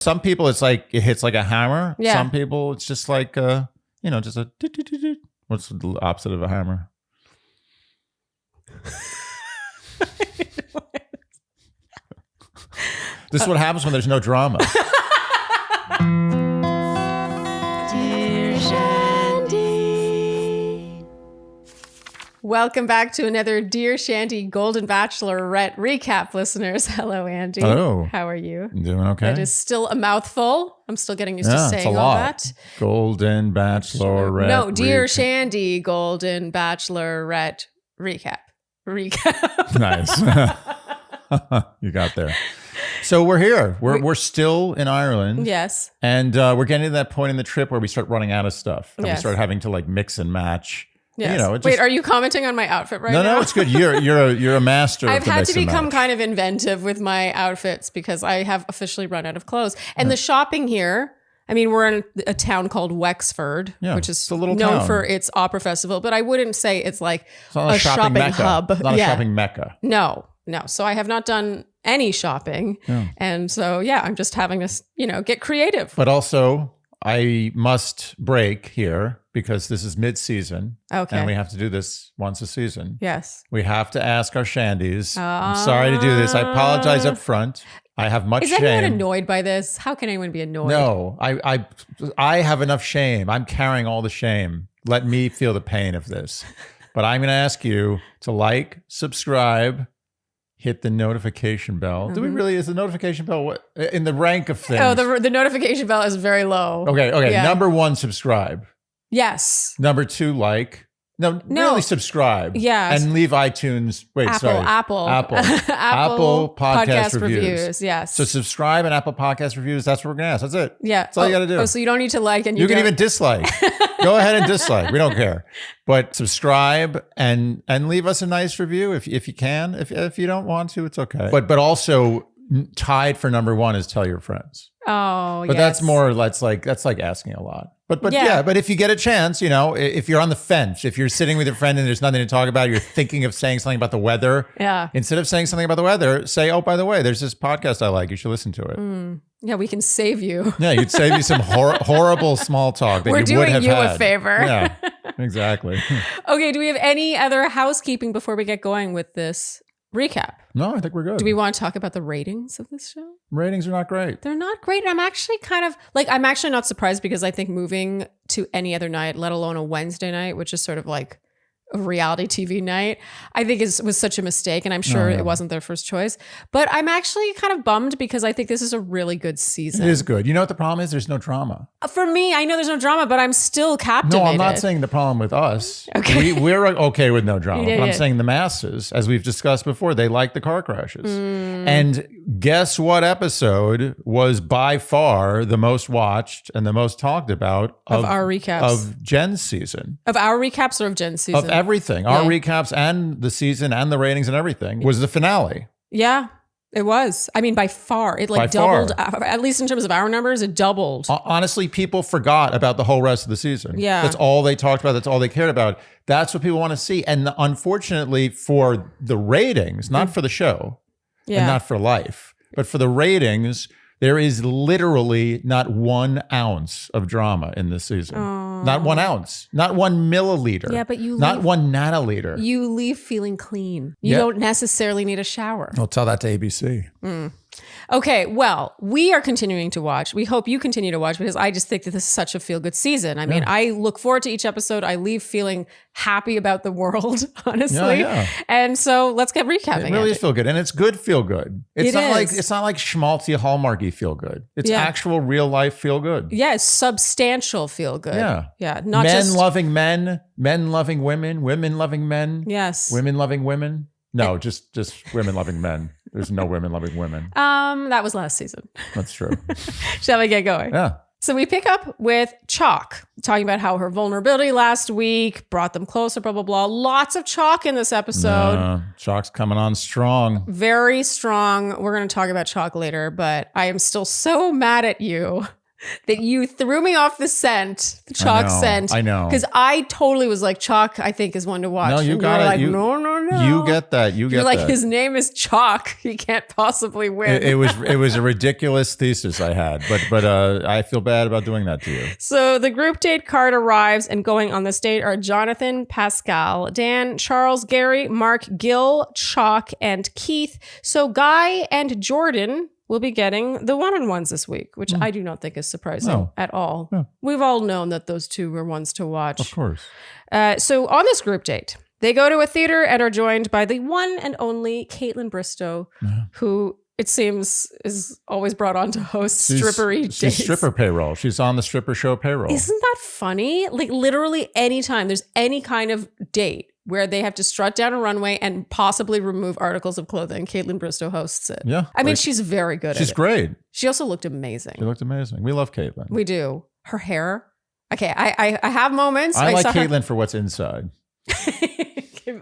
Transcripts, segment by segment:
Some people, it's like it hits like a hammer. Yeah. Some people, it's just like, just a. What's the opposite of a hammer? This is what happens when there's no drama. Dear Shandy. Welcome back to another Dear Shandy Golden Bachelorette recap, listeners. Hello, Andy. Hello. How are you? I'm doing okay. It is still a mouthful. I'm still getting used to saying it's a all lot. that. Golden Bachelorette. No, Dear Shandy Golden Bachelorette recap. Nice. You got there. So we're here. We're still in Ireland. Yes. And we're getting to that point in the trip where we start running out of stuff. And we Yes. start having to like mix and match. Yes. You know, it Wait, just, are you commenting on my outfit right now? No, it's good. You're a master I've of the had mix to and become match. kind of inventive with my outfits because I have officially run out of clothes. And the shopping here, I mean, we're in a town called Wexford, which is it's a little known town. for its opera festival, but I wouldn't say it's like It's not a shopping mecca. hub. It's not a shopping mecca. No. So I have not done any shopping. Yeah. And so, I'm just having to, get creative. But also, I must break here because this is mid-season. Okay. And we have to do this once a season. Yes. We have to ask our Shandies. I'm sorry to do this. I apologize up front. I have much shame. Is anyone annoyed by this? How can anyone be annoyed? No, I have enough shame. I'm carrying all the shame. Let me feel the pain of this. But I'm going to ask you to like, subscribe, hit the notification bell. Mm-hmm. Do we really? Is the notification bell what, in the rank of things? Oh, the notification bell is very low. Okay. Yeah. Number 1, subscribe. Yes. Number 2, like. No, really subscribe. Yeah. And leave iTunes. Wait, Apple. Apple podcast reviews. Yes. So subscribe and Apple podcast reviews. That's what we're going to ask. That's it. Yeah. That's all you got to do. Oh, so you don't need to like and you can even dislike. Go ahead and dislike. We don't care. But subscribe and leave us a nice review if you can. If you don't want to, it's okay. But also tied for number 1 is tell your friends. Oh, but that's more. That's like asking a lot. But But if you get a chance, if you're on the fence, if you're sitting with your friend and there's nothing to talk about, you're thinking of saying something about the weather. Yeah. Instead of saying something about the weather, say, oh, by the way, there's this podcast I like. You should listen to it. Yeah, we can save you. Yeah, you'd save you some horrible small talk that We're you would doing have you had. a favor. Yeah, exactly. Okay, do we have any other housekeeping before we get going with this recap? No, I think we're good. Do we want to talk about the ratings of this show? Ratings are not great. They're not great. I'm actually I'm actually not surprised because I think moving to any other night, let alone a Wednesday night, which is sort of like a reality TV night, I think was such a mistake. And I'm sure it wasn't their first choice. But I'm actually kind of bummed because I think this is a really good season. It is good. You know what the problem is? There's no drama. For me, I know there's no drama, but I'm still captivated. No, I'm not saying the problem with us. Okay. We're okay with no drama. Yeah, but I'm yeah. saying the masses, as we've discussed before, they like the car crashes. And guess what episode was by far the most watched and the most talked about of our recaps. Of Jen's season. Of our recaps or of Jen's season? Of everything. Our recaps and the season and the ratings and everything was the finale. Yeah. It was. I mean, by far. It doubled. At least in terms of our numbers, it doubled. Honestly, people forgot about the whole rest of the season. Yeah. That's all they talked about. That's all they cared about. That's what people want to see. And unfortunately for the ratings, not for the show and not for life, but for the ratings, there is literally not 1 ounce of drama in this season. Not 1 ounce. Not 1 milliliter. Yeah, but not 1 nanoliter. You leave feeling clean. You don't necessarily need a shower. I'll tell that to ABC. Okay, well, we are continuing to watch. We hope you continue to watch because I just think that this is such a feel-good season. I mean, I look forward to each episode. I leave feeling happy about the world, honestly. Yeah. And so let's get recapping. It really is feel good. And it's good feel good. It's not is. like schmaltzy Hallmarky feel good. It's actual real life feel good. Yeah, it's substantial feel good. Yeah. Yeah. Not men just loving men loving women, women loving men. Yes. Women loving women. No, just women loving men. There's no women loving women. That was last season. That's true. Shall we get going? Yeah. So we pick up with Chock talking about how her vulnerability last week brought them closer, blah, blah, blah. Lots of Chock in this episode. Chock's coming on strong. Very strong. We're going to talk about Chock later, but I am still so mad at you that you threw me off the scent, the Chock scent. I know. Because I totally was like, Chock, I think, is one to watch. No, you got it. Like, no. You get that. You're like, his name is Chock. He can't possibly win. It was a ridiculous thesis I had, but I feel bad about doing that to you. So the group date card arrives, and going on this date are Jonathan, Pascal, Dan, Charles, Gary, Mark, Gil, Chock, and Keith. So Guy and Jordan will be getting the one-on-ones this week, which I do not think is surprising at all. No. We've all known that those two were ones to watch. Of course. So on this group date, they go to a theater and are joined by the one and only Caitlin Bristow, who it seems is always brought on to host strippery dates. She's stripper payroll. She's on the stripper show payroll. Isn't that funny? Like literally anytime there's any kind of date where they have to strut down a runway and possibly remove articles of clothing, Caitlin Bristow hosts it. Yeah. I mean, she's very good at it. She's great. She also looked amazing. She looked amazing. We love Caitlin. We do. Her hair. Okay, I have moments. I like Caitlin for what's inside.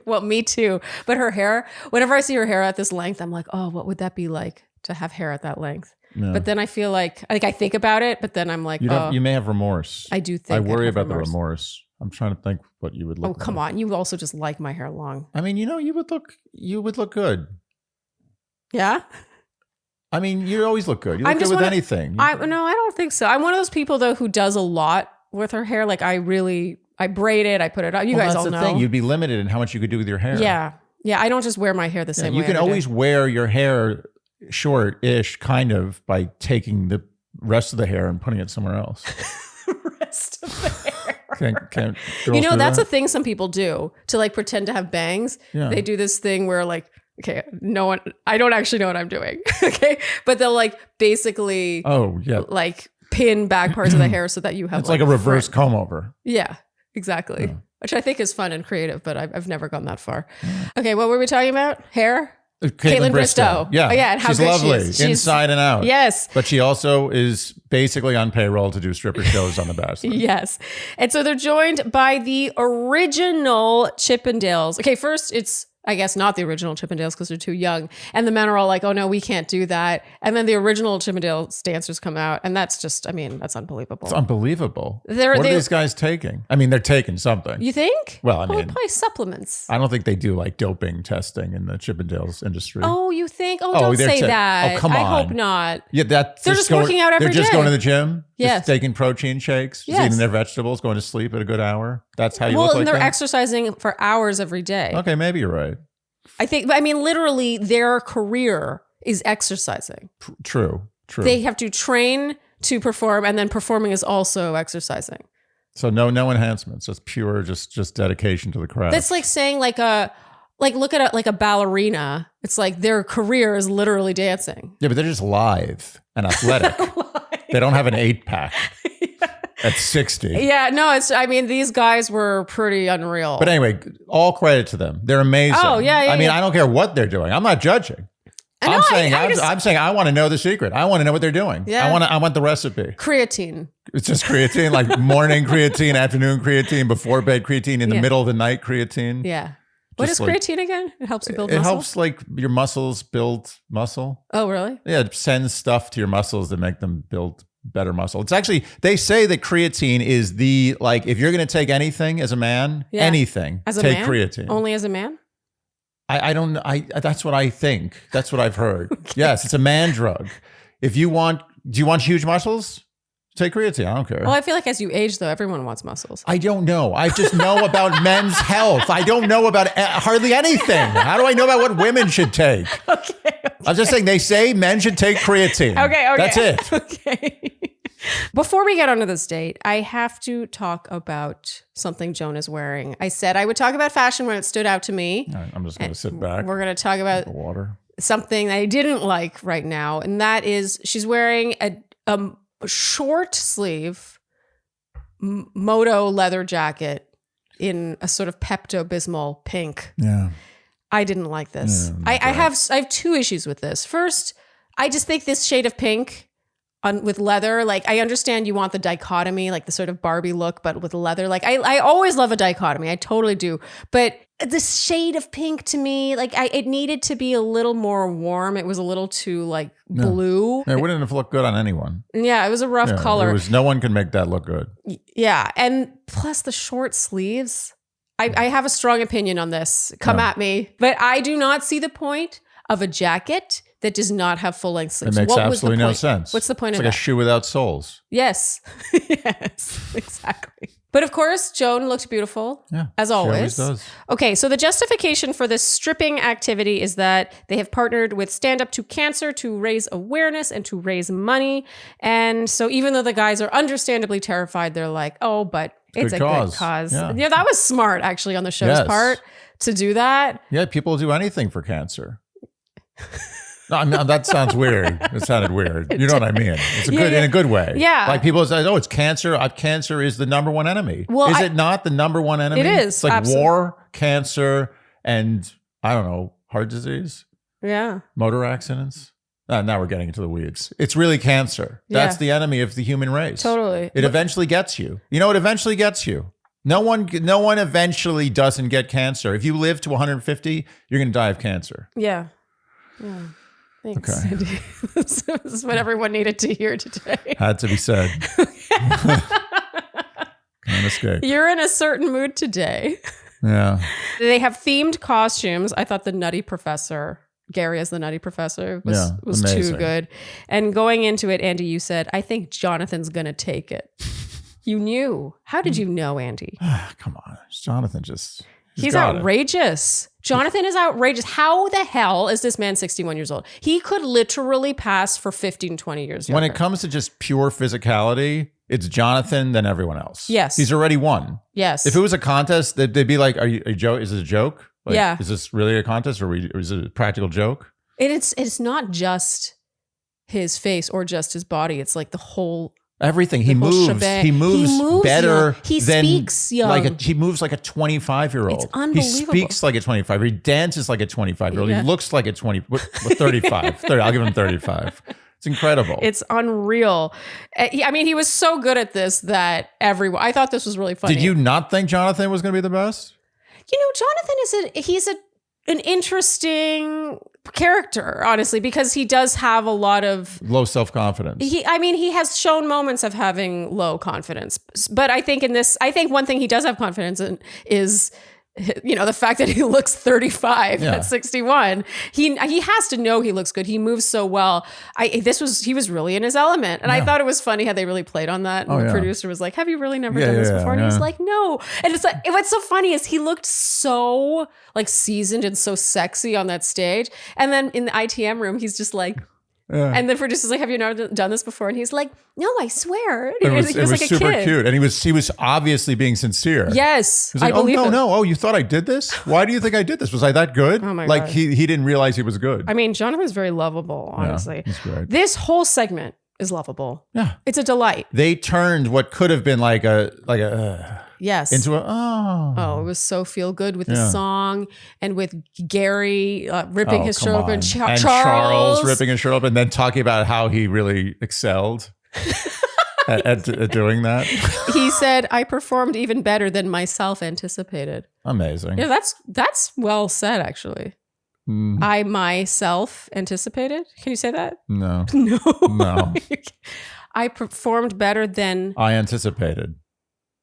Well, me too. But her hair, whenever I see her hair at this length, I'm like, oh, what would that be like to have hair at that length? Yeah. But then I feel like I think about it, but then I'm like, you may have remorse. I do think I worry about the remorse. I'm trying to think what you would look like. Oh, come on. You also just like my hair long. I mean, you would look good. Yeah? I mean, you always look good. You look good with anything. No, I don't think so. I'm one of those people though who does a lot with her hair. Like I braid it, I put it on. You guys all know. That's the thing. You'd be limited in how much you could do with your hair. Yeah. Yeah. I don't just wear my hair the same way. You can always wear your hair short-ish, kind of, by taking the rest of the hair and putting it somewhere else. Rest of the hair. Can't that's a thing some people do to like pretend to have bangs. Yeah. They do this thing where like, okay, I don't actually know what I'm doing. Okay. But they'll like basically, like pin back parts of the hair so that you have it's like a reverse comb over. Yeah, exactly. Yeah. Which I think is fun and creative, but I've never gone that far. Okay. What were we talking about? Hair? Caitlin Bristow. Yeah. Oh, yeah. And how she's good lovely. She's inside and out. Yes. But she also is basically on payroll to do stripper shows on The Bachelor. Yes. And so they're joined by the original Chippendales. Okay, first it's, I guess, not the original Chippendales because they're too young. And the men are all like, oh no, we can't do that. And then the original Chippendales dancers come out. And that's just, I mean, that's unbelievable. It's unbelievable. What are these guys taking? I mean, they're taking something. You think? Well, I mean, probably supplements. I don't think they do like doping testing in the Chippendales industry. Oh, you think? Oh, don't say that. Oh, come on. I hope not. Yeah, they're just working out every day. They're just going to the gym. Yes. Just taking protein shakes. Just eating their vegetables, going to sleep at a good hour. That's how you look like and they're that? exercising for hours every day. Okay, maybe you're right. I mean, literally their career is exercising. True. They have to train to perform, and then performing is also exercising. So no enhancements, just pure, just dedication to the craft. That's like saying look at a ballerina. It's like their career is literally dancing. Yeah, but they're just lithe and athletic. They don't have an 8-pack. At 60. Yeah, no, these guys were pretty unreal. But anyway, all credit to them. They're amazing. Oh, yeah. I mean, I don't care what they're doing. I'm not judging. I'm saying I want to know the secret. I want to know what they're doing. Yeah. I want the recipe. Creatine. It's just creatine, like morning creatine, afternoon creatine, before bed creatine, in the middle of the night creatine. Yeah. What is creatine again? It helps you build muscle? It helps like your muscles build muscle. Oh, really? Yeah, it sends stuff to your muscles that make them build better muscle. It's actually, they say that creatine is the, like, if you're going to take anything as a man, take creatine. Only as a man? That's what I think. That's what I've heard. Okay. Yes, it's a man drug. Do you want huge muscles? Take creatine. I don't care. Well, I feel like as you age, though, everyone wants muscles. I don't know. I just know about men's health. I don't know about hardly anything. How do I know about what women should take? Okay. I'm just saying, they say men should take creatine. Okay. That's it. Okay. Before we get onto this date, I have to talk about something Joan is wearing. I said I would talk about fashion when it stood out to me. All right, I'm just going to sit back. We're going to talk about water. Something I didn't like right now, and that is she's wearing a short sleeve moto leather jacket in a sort of Pepto-Bismol pink. Yeah. I didn't like this. I have two issues with this. First, I just think this shade of pink with leather. Like, I understand you want the dichotomy, like the sort of Barbie look, but with leather. Like, I always love a dichotomy. I totally do. But the shade of pink to me, like it needed to be a little more warm. It was a little too like blue. It wouldn't have looked good on anyone. Yeah, it was a rough color. No one can make that look good. Yeah. And plus the short sleeves. I have a strong opinion on this. Come at me. But I do not see the point of a jacket that does not have full-length sleeves. It makes absolutely no sense. What's the point of that? It's like a shoe without soles. Yes. Yes, exactly. But of course, Joan looked beautiful, as always. She always does. Okay, so the justification for this stripping activity is that they have partnered with Stand Up to Cancer to raise awareness and to raise money. And so even though the guys are understandably terrified, they're like, oh, but it's a good cause. Yeah, that was smart, actually, on the show's part to do that. Yeah, people do anything for cancer. No, that sounds weird. It sounded weird. You know what I mean? It's in a good way. Yeah. Like people say, oh, it's cancer. Cancer is the number one enemy. Well, is it not the number one enemy? It is. It's like absolutely. War, cancer, and I don't know, heart disease. Yeah. Motor accidents. Now we're getting into the weeds. It's really cancer. That's the enemy of the human race. Totally. It eventually gets you. You know, it eventually gets you. No one eventually doesn't get cancer. If you live to 150, you're going to die of cancer. Yeah. Yeah. Thanks, Sandy. This is what everyone needed to hear today. Had to be said. Can't escape. You're in a certain mood today. Yeah. They have themed costumes. I thought the Nutty Professor, Gary as the Nutty Professor, was too good. And going into it, Andy, you said, I think Jonathan's going to take it. You knew. How did you know, Andy? Come on. Jonathan just... He's outrageous. Jonathan is outrageous. How the hell is this man 61 years old? He could literally pass for 15, 20 years younger. When it comes to just pure physicality, it's Jonathan than everyone else. Yes. He's already won. Yes. If it was a contest, they'd be like, are you a joke? Is it a joke? Like, yeah. Is this really a contest or is it a practical joke? It's not just his face or just his body. It's like the whole... Everything. He moves. He moves better. He speaks young. He moves like a 25-year-old. It's unbelievable. He speaks like a 25. He dances like a 25-year-old. He looks like a 35. 30. I'll give him 35. It's incredible. It's unreal. I mean, he was so good at this that everyone... I thought this was really funny. Did you not think Jonathan was going to be the best? You know, Jonathan he's an interesting character, honestly, because he does have a lot of low self-confidence. He has shown moments of having low confidence, but I think one thing he does have confidence in is, you know, the fact that he looks 35 at 61. He has to know he looks good. He moves so well. He was really in his element. And I thought it was funny how they really played on that. And the producer was like, have you really never done this before? And he was like, no. And it's like, what's so funny is he looked so like seasoned and so sexy on that stage. And then in the ITM room, he's just like, and the producer's like, have you never done this before? And he's like, no, I swear. It was like super a kid. cute. And he was obviously being sincere. Yes. He was like, I believe it. No. Oh, you thought I did this? Why do you think I did this? Was I that good? Oh my God. Like he didn't realize he was good. I mean, Jonathan's very lovable, honestly. He's great. This whole segment is lovable. Yeah. It's a delight. They turned what could have been like a yes into a it was so feel good with the song and with Gary ripping his shirt open, and Charles ripping his shirt open, and then talking about how he really excelled at doing that. He said, I performed even better than myself anticipated. Amazing. Yeah, that's well said, actually. I myself anticipated. Can you say that? No. No. I performed better than I anticipated.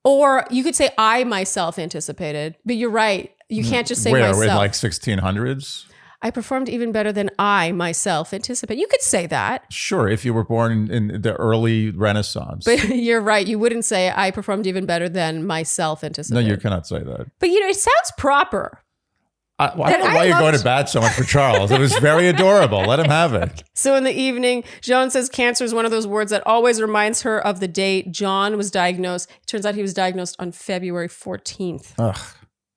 Or you could say I myself anticipated, but you're right. You can't just say myself. Where, in like 1600s? I performed even better than I myself anticipated. You could say that. Sure, if you were born in the early Renaissance. But you're right. You wouldn't say I performed even better than myself anticipated. No, you cannot say that. But you know, it sounds proper. I don't know why you're going to bat so much for Charles. It was very adorable. Let him have it. So in the evening, Joan says cancer is one of those words that always reminds her of the date John was diagnosed. It turns out he was diagnosed on February 14th. Ugh.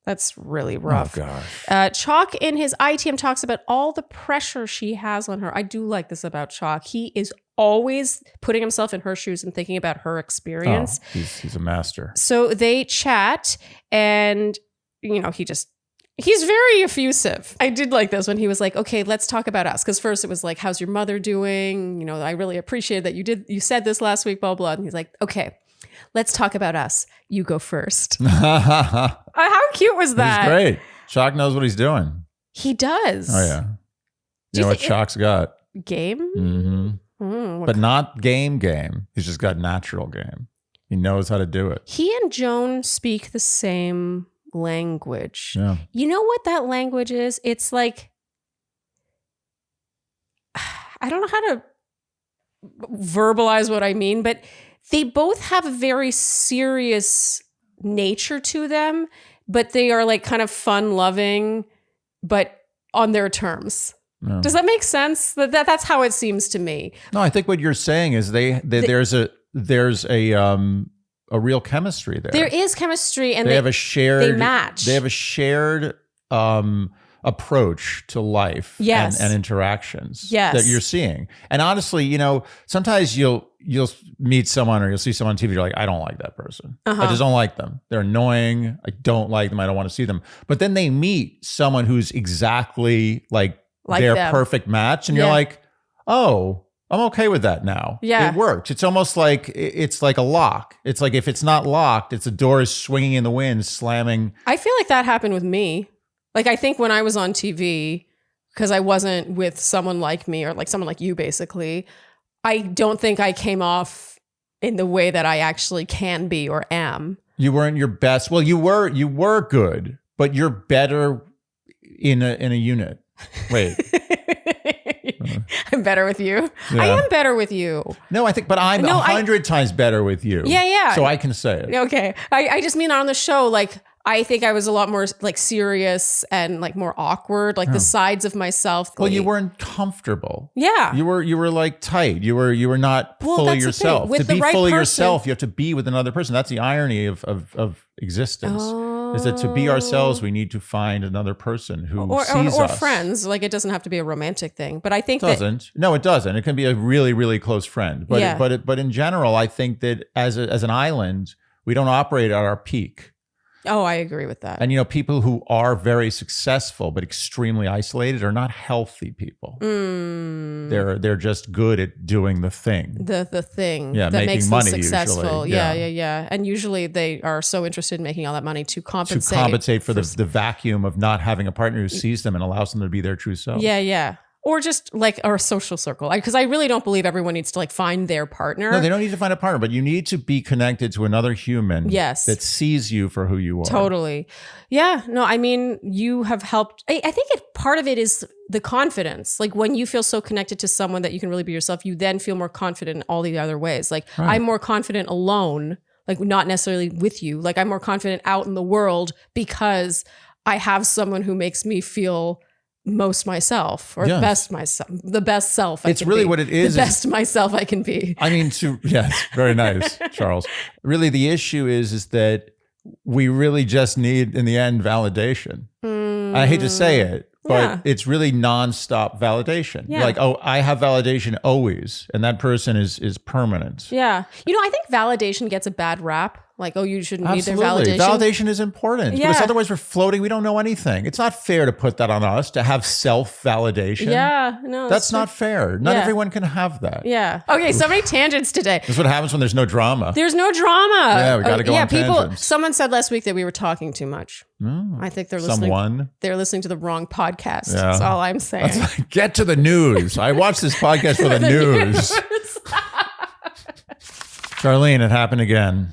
That's really rough. Oh, gosh. Chock in his ITM talks about all the pressure she has on her. I do like this about Chock. He is always putting himself in her shoes and thinking about her experience. Oh, he's a master. So they chat and, you know, he just He's very effusive. I did like this when he was like, okay, let's talk about us. Because first it was like, how's your mother doing? You know, I really appreciated that you said this last week, blah, blah. And he's like, okay, let's talk about us. You go first. How cute was that? He's great. Chock knows what he's doing. He does. Oh, yeah. You know what Chock's got? Game? Mm-hmm. But not game. He's just got natural game. He knows how to do it. He and Joan speak the same language. Yeah. You know what that language is? It's like, I don't know how to verbalize what I mean, but they both have a very serious nature to them, but they are like kind of fun loving, but on their terms. Yeah. Does that make sense? That's how it seems to me. No, I think what you're saying is there's a real chemistry there. There is chemistry, and they have a shared. They match. They have a shared approach to life. Yes. and interactions. Yes. That you're seeing. And honestly, you know, sometimes you'll meet someone or you'll see someone on TV. You're like, I don't like that person. I just don't like them. They're annoying. I don't like them. I don't want to see them. But then they meet someone who's exactly like their them. Perfect match, and you're like, oh, I'm okay with that now. Yeah. It works. It's almost like it's like a lock. It's like if it's not locked, it's a door is swinging in the wind, slamming. I feel like that happened with me. Like, I think when I was on TV, because I wasn't with someone like me or like someone like you, basically, I don't think I came off in the way that I actually can be or am. You weren't your best. Well, you were good, but you're better in a unit. Wait. I'm better with you. Yeah. I am better with you. No, I think, but I'm 100 times better with you. Yeah. So I can say it. Okay. I just mean on the show, like, I think I was a lot more like serious and like more awkward, like the sides of myself. Well, you weren't comfortable. Yeah. You were like tight. You were not fully yourself. To be fully yourself, you have to be with another person. That's the irony of existence. Is that to be ourselves, we need to find another person who sees us. Or friends. Like, it doesn't have to be a romantic thing. But I think No, it doesn't. It can be a really, really close friend. But but in general, I think that as an island, we don't operate at our peak. Oh, I agree with that. And, you know, people who are very successful but extremely isolated are not healthy people. They're just good at doing the thing. The thing that makes them money successful. Usually. Yeah. And usually they are so interested in making all that money to compensate for the vacuum of not having a partner who sees them and allows them to be their true self. Yeah. Or just like our social circle. Because I really don't believe everyone needs to like find their partner. No, they don't need to find a partner, but you need to be connected to another human that sees you for who you are. Totally. Yeah. No, I mean, you have helped. I think part of it is the confidence. Like, when you feel so connected to someone that you can really be yourself, you then feel more confident in all the other ways. Like, I'm more confident alone, like not necessarily with you. Like, I'm more confident out in the world because I have someone who makes me feel most myself or best myself, the best self I it's can really be. What it is. The best myself I can be. I mean, yes, very nice, Charles. Really, the issue is that we really just need, in the end, validation. I hate to say it, but it's really nonstop validation. Yeah. You're like, oh, I have validation always, and that person is permanent. Yeah. You know, I think validation gets a bad rap. Like, oh, you shouldn't need their validation. Validation is important Yeah. because otherwise we're floating. We don't know anything. It's not fair to put that on us to have self-validation. Yeah, no, that's not fair. Not everyone can have that. Yeah. Okay, so many tangents today. That's what happens when there's no drama. There's no drama. Yeah, we got to go on tangents. Someone said last week that we were talking too much. I think they're listening. They're listening to the wrong podcast. Yeah. That's all I'm saying. Get to the news. I watched this podcast for the news. Sharleen, it happened again.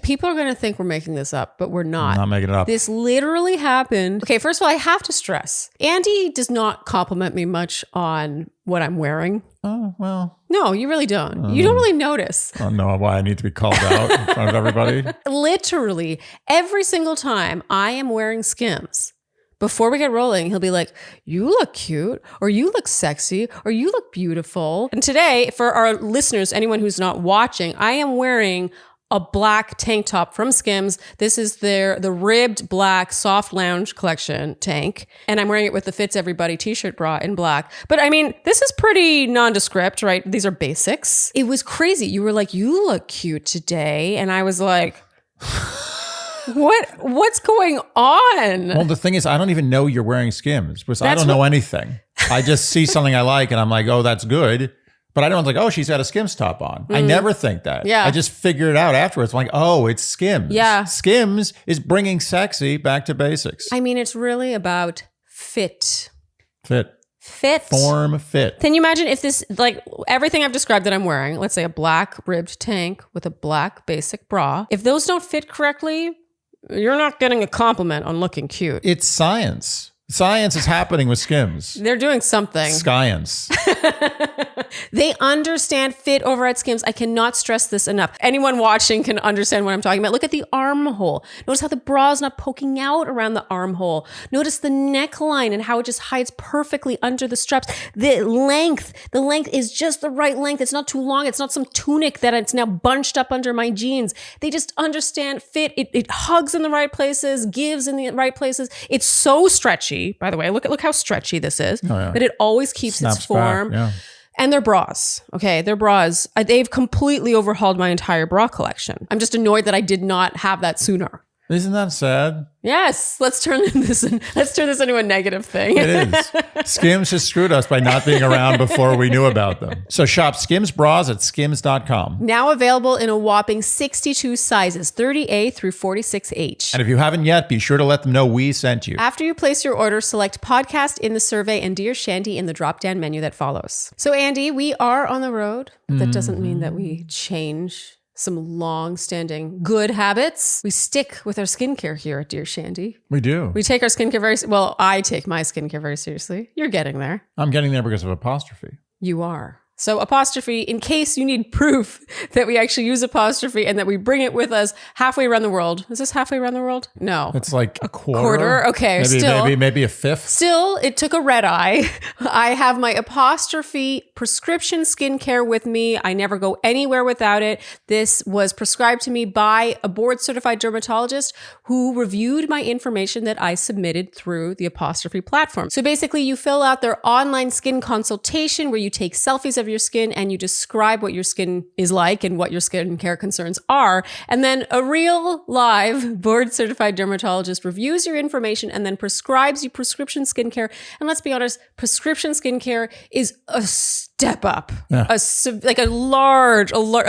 People are going to think we're making this up, but we're not. I'm not making it up. This literally happened. Okay, first of all, I have to stress, Andy does not compliment me much on what I'm wearing. Oh, well. No, you really don't. You don't really notice. I don't know why I need to be called out in front of everybody. Literally, every single time I am wearing Skims, before we get rolling, he'll be like, you look cute, or you look sexy, or you look beautiful. And today, for our listeners, anyone who's not watching, I am wearing a black tank top from Skims. This is the ribbed black soft lounge collection tank. And I'm wearing it with the Fits Everybody t-shirt bra in black. But I mean, this is pretty nondescript, right? These are basics. It was crazy. You were like, you look cute today. And I was like, What's going on? Well, the thing is, I don't even know you're wearing Skims because I don't know anything. I just see something I like and I'm like, oh, that's good. But I don't like, oh, she's got a Skims top on. I never think that. Yeah. I just figure it out afterwards. I'm like, oh, it's Skims. Yeah. Skims is bringing sexy back to basics. I mean, it's really about fit. Fit. Form fit. Can you imagine if this, like everything I've described that I'm wearing, let's say a black ribbed tank with a black basic bra, if those don't fit correctly, you're not getting a compliment on looking cute. It's science. Science is happening with Skims. They're doing something. Science. They understand fit over at Skims. I cannot stress this enough. Anyone watching can understand what I'm talking about. Look at the armhole. Notice how the bra is not poking out around the armhole. Notice the neckline and how it just hides perfectly under the straps. The length is just the right length. It's not too long. It's not some tunic that it's now bunched up under my jeans. They just understand fit. It hugs in the right places, gives in the right places. It's so stretchy, by the way. Look how stretchy this is. Oh, yeah. But it always keeps its form. Back, yeah. And their bras, okay? Their bras, they've completely overhauled my entire bra collection. I'm just annoyed that I did not have that sooner. Isn't that sad? Yes, let's turn this into a negative thing. It is. Skims has screwed us by not being around before we knew about them. So shop Skims bras at skims.com. Now available in a whopping 62 sizes, 30A through 46H. And if you haven't yet, be sure to let them know we sent you. After you place your order, select podcast in the survey and Dear Shandy in the drop-down menu that follows. So Andy, we are on the road. That doesn't mean that we change some long-standing good habits. We stick with our skincare here at Dear Shandy. We do. We take our skincare well, I take my skincare very seriously. You're getting there. I'm getting there because of apostrophe. You are. So apostrophe, in case you need proof that we actually use apostrophe and that we bring it with us halfway around the world. Is this halfway around the world? No. It's like a quarter. Okay. Maybe a fifth. Still, it took a red eye. I have my apostrophe prescription skincare with me. I never go anywhere without it. This was prescribed to me by a board certified dermatologist who reviewed my information that I submitted through the apostrophe platform. So basically you fill out their online skin consultation where you take selfies of your skin and you describe what your skin is like and what your skincare concerns are. And then a real live board certified dermatologist reviews your information and then prescribes you prescription skincare. And let's be honest, prescription skincare is a step up, a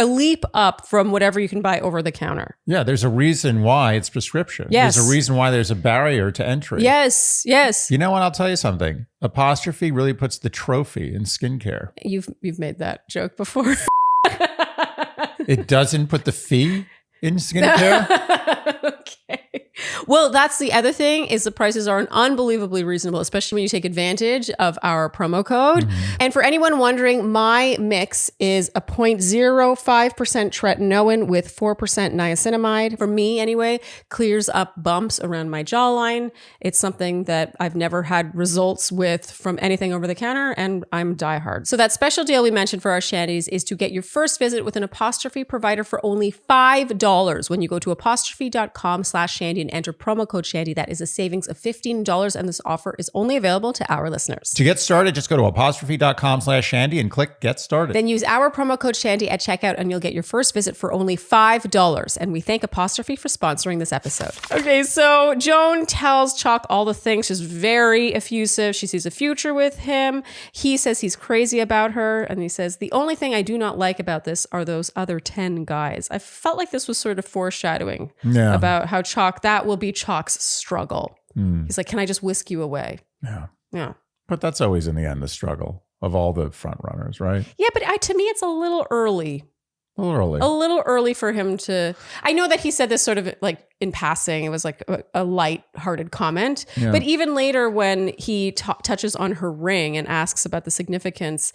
leap up from whatever you can buy over the counter. Yeah, there's a reason why it's prescription. Yes. There's a reason why there's a barrier to entry. Yes. You know what? I'll tell you something. Apostrophe really puts the trophy in skincare. You've made that joke before. It doesn't put the fee in skincare? Okay. Well, that's the other thing is the prices are unbelievably reasonable, especially when you take advantage of our promo code. Mm-hmm. And for anyone wondering, my mix is a 0.05% tretinoin with 4% niacinamide. For me, anyway, clears up bumps around my jawline. It's something that I've never had results with from anything over the counter, and I'm diehard. So that special deal we mentioned for our Shandies is to get your first visit with an apostrophe provider for only $5 when you go to apostrophe.com/Shandy and enter promo code Shandy. That is a savings of $15, and this offer is only available to our listeners. To get started, just go to apostrophe.com/Shandy and click Get Started. Then use our promo code Shandy at checkout and you'll get your first visit for only $5. And we thank Apostrophe for sponsoring this episode. Okay, so Joan tells Chock all the things. She's very effusive. She sees a future with him. He says he's crazy about her. And he says, the only thing I do not like about this are those other 10 guys. I felt like this was sort of foreshadowing about how Chock, that will be Chock's struggle. He's like, can I just whisk you away? Yeah. But that's always in the end the struggle of all the front runners, right? Yeah, but to me, it's a little early. A little early for him to... I know that he said this sort of like in passing. It was like a light-hearted comment. Yeah. But even later when he touches on her ring and asks about the significance,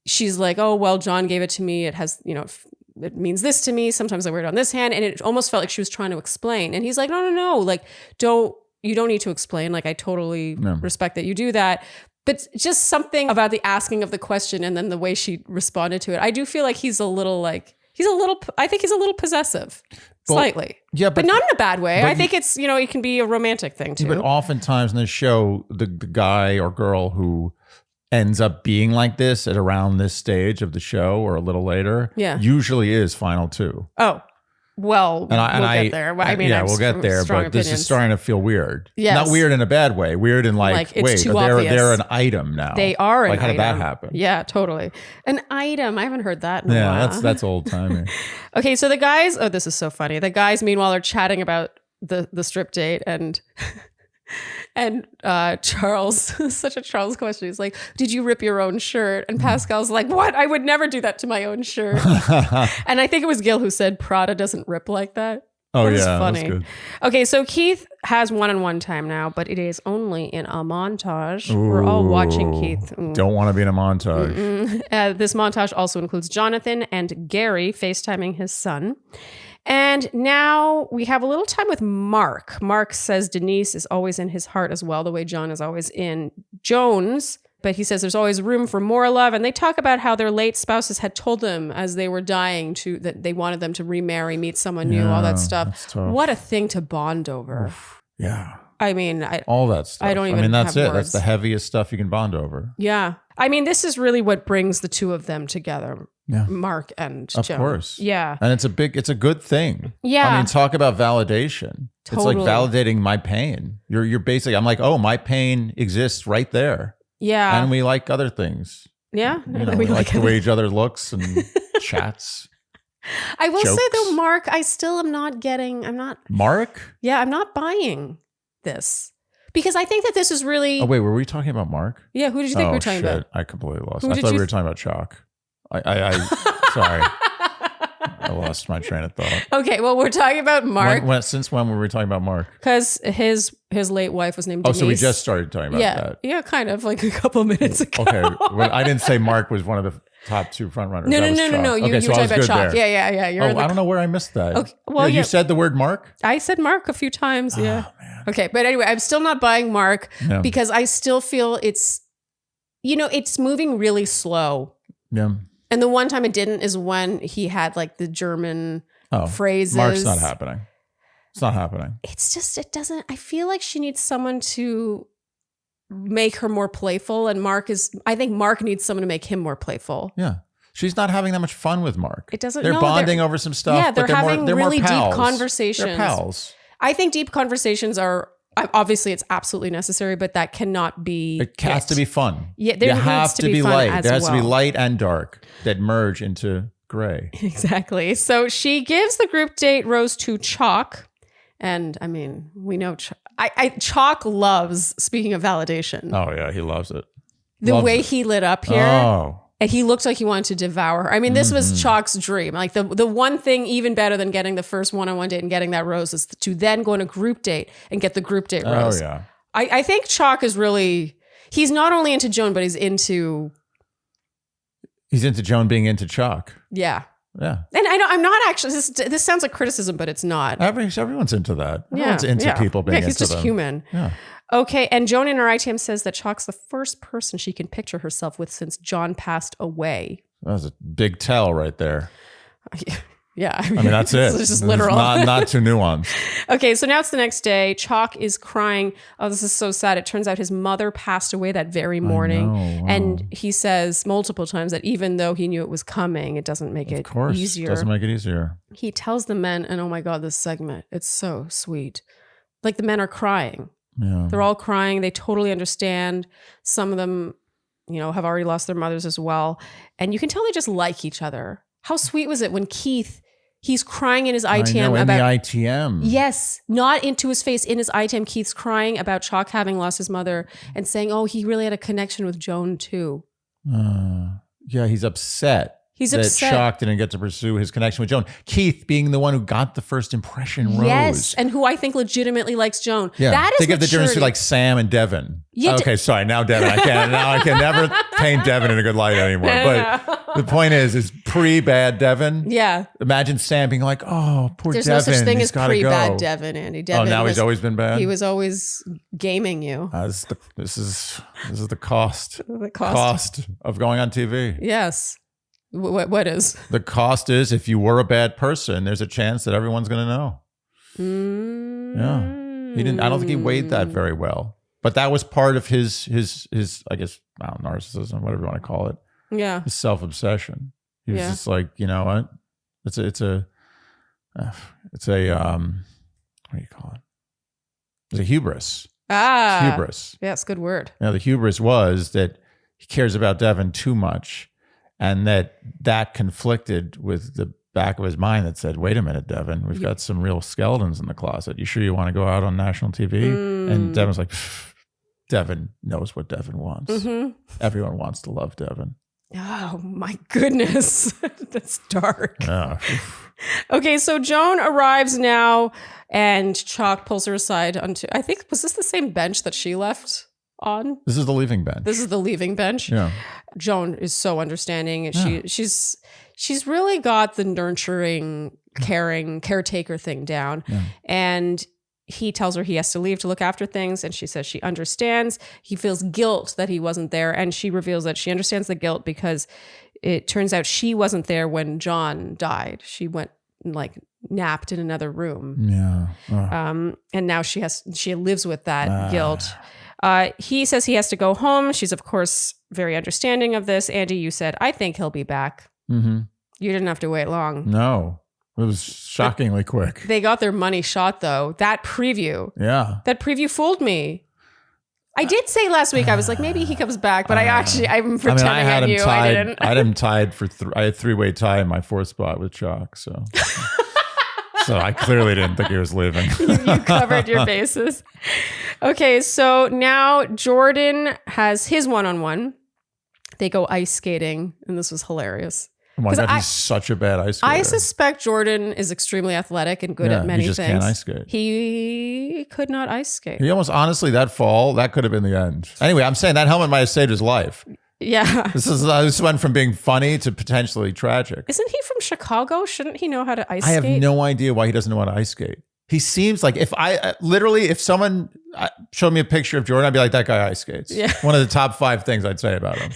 she's like, oh, well, John gave it to me. It has, it means this to me. Sometimes I wear it on this hand. And it almost felt like she was trying to explain. And he's like, no. Like, you don't need to explain. Like, I totally respect that you do that. But just something about the asking of the question and then the way she responded to it. I do feel like I think he's a little possessive. Slightly. Yeah, but not in a bad way. I think it's, it can be a romantic thing too. But oftentimes in the show, the guy or girl who ends up being like this at around this stage of the show or a little later, usually is final two. Oh. Well, we'll get there. I mean, yeah, we'll get there, but this is starting to feel weird. Yes. Not weird in a bad way. Weird in like wait, they're an item now. They are an item. How did that happen? Yeah, totally. An item. I haven't heard that in a while. Yeah, that's old timey. Okay, so the guys, this is so funny. The guys, meanwhile, are chatting about the strip date and Charles, such a Charles question. He's like, did you rip your own shirt? And Pascal's like, what? I would never do that to my own shirt. And I think it was Gil who said Prada doesn't rip like that. Oh, that yeah. Funny. That's good. Okay, so Keith has one-on-one time now, but it is only in a montage. Ooh, we're all watching Keith. Don't want to be in a montage. This montage also includes Jonathan and Gary FaceTiming his son. And now we have a little time with Mark. Mark says Denise is always in his heart as well, the way John is always in Joan's. But he says there's always room for more love. And they talk about how their late spouses had told them as they were dying that they wanted them to remarry, meet someone new, all that stuff. What a thing to bond over. Oof. Yeah. I mean, all that stuff. I don't even that's have it. words. That's the heaviest stuff you can bond over. Yeah. I mean, this is really what brings the two of them together. Yeah. Mark and Joan. Of course. Yeah. And it's a good thing. Yeah. I mean, talk about validation. Totally. It's like validating my pain. You're basically, I'm like, oh, my pain exists right there. Yeah. And we like other things. Yeah. We like the way each other looks and chats. I will jokes. say though, Mark, I still am not Mark? Yeah, I'm not buying this. Because I think that this is really... Oh, wait, were we talking about Mark? Yeah, who did you think we were talking about? I completely lost. Who I did thought you we were talking about Chock. I sorry. I lost my train of thought. Okay, well, we're talking about Mark. Since when were we talking about Mark? Because his late wife was named Denise. Oh, so we just started talking about that. Yeah, kind of like a couple minutes ago. Okay, well, I didn't say Mark was one of the top two front runners. No. Okay, You were talking about Chock. Yeah. I don't know where I missed that. Okay, well, you said the word Mark? I said Mark a few times, yeah. Oh, man. Okay, but anyway, I'm still not buying Mark because I still feel it's moving really slow. Yeah. And the one time it didn't is when he had like the German phrases. Mark's not happening. It's not happening. It's just, it doesn't, I feel like she needs someone to make her more playful. And I think Mark needs someone to make him more playful. Yeah. She's not having that much fun with Mark. They're bonding over some stuff. Yeah, they're having really more pals. deep conversations. They're pals. I think deep conversations are, obviously it's absolutely necessary, but that cannot be. It has to be fun. Yeah, there has to be fun light. There has to be well. light and dark that merge into gray. Exactly. So she gives the group date rose to Chock. And I mean, we know Chock loves, speaking of validation. Oh yeah, he loves it. The way he lit up here. Oh. And he looked like he wanted to devour her. I mean, this was Chock's dream. Like the one thing even better than getting the first one-on-one date and getting that rose is to then go on a group date and get the group date rose. Oh yeah. I think Chock is really, he's not only into Joan, but he's into Joan being into Chock. Yeah. Yeah. And I know I'm not actually, this sounds like criticism, but it's not. Everyone's into that. Everyone's into people being into them. He's just human. Yeah. Okay, and Joan in her ITM says that Chock's the first person she can picture herself with since John passed away. That was a big tell right there. Yeah. I mean that's it. It's just literal. Not too nuanced. Okay, so now it's the next day. Chock is crying. Oh, this is so sad. It turns out his mother passed away that very morning. Wow. And he says multiple times that even though he knew it was coming, it doesn't make it easier. Doesn't make it easier. He tells the men, and oh my God, this segment, it's so sweet. Like the men are crying. Yeah. They're all crying. They totally understand. Some of them, have already lost their mothers as well. And you can tell they just like each other. How sweet was it when he's crying in his ITM about the ITM. Yes, not into his face. In his ITM, Keith's crying about Chock having lost his mother and saying, oh, he really had a connection with Joan too. Yeah, he's upset. He's that upset. Chock didn't get to pursue his connection with Joan. Keith being the one who got the first impression rose. Yes, and who I think legitimately likes Joan. Yeah. That is Think of the difference between like Sam and Devin. Yeah, okay, sorry, now Devin. I can never paint Devin in a good light anymore. But the point is pre-bad Devin. Yeah. Imagine Sam being like, oh, poor There's Devin. no such thing as pre-bad go. Devin, Andy. Devin now he's always been bad? He was always gaming you. This is the cost. The cost of going on TV. Yes. What is? The cost is if you were a bad person, there's a chance that everyone's going to know. Yeah. He didn't. I don't think he weighed that very well. But that was part of his I guess, narcissism, whatever you want to call it. Yeah. His self-obsession. He was just like, you know what? It's a what do you call it? It's a hubris. Hubris. Yes, good word. The hubris was that he cares about Devin too much, and that conflicted with the back of his mind that said, wait a minute, Devin, we've got some real skeletons in the closet. You sure you want to go out on national TV? And Devin's like, Devin knows what Devin wants. Everyone wants to love Devin. Oh my goodness. That's dark. Yeah. Okay, so Joan arrives now and Chock pulls her aside onto, I think, was this the same bench that she left on? This is the leaving bench. This is the leaving bench. Yeah. Joan is so understanding. She's really got the nurturing, caring, caretaker thing down. Yeah. And he tells her he has to leave to look after things. And she says she understands. He feels guilt that he wasn't there. And she reveals that she understands the guilt because it turns out she wasn't there when John died. She went napped in another room. Yeah. And now she lives with that guilt. He says he has to go home. She's, of course, very understanding of this. Andy, you said, I think he'll be back. You didn't have to wait long. No. It was shockingly quick. They got their money shot, though. That preview. Yeah. That preview fooled me. I did say last week, I was like, maybe he comes back, but I'm pretending I knew. I didn't. I had him tied for I had three-way tie in my fourth spot with Chock, so. So I clearly didn't think he was leaving. You covered your bases. Okay, so now Jordan has his one-on-one. They go ice skating, and this was hilarious. Oh my God, he's such a bad ice skater. I suspect Jordan is extremely athletic and good at many things. He just can't ice skate. He could not ice skate. He almost, honestly, that fall, that could have been the end. Anyway, I'm saying that helmet might have saved his life. Yeah. This went from being funny to potentially tragic. Isn't he from Chicago? Shouldn't he know how to ice skate? I have no idea why he doesn't know how to ice skate. He seems like if someone showed me a picture of Jordan, I'd be like, that guy ice skates. Yeah. One of the top 5 things I'd say about him.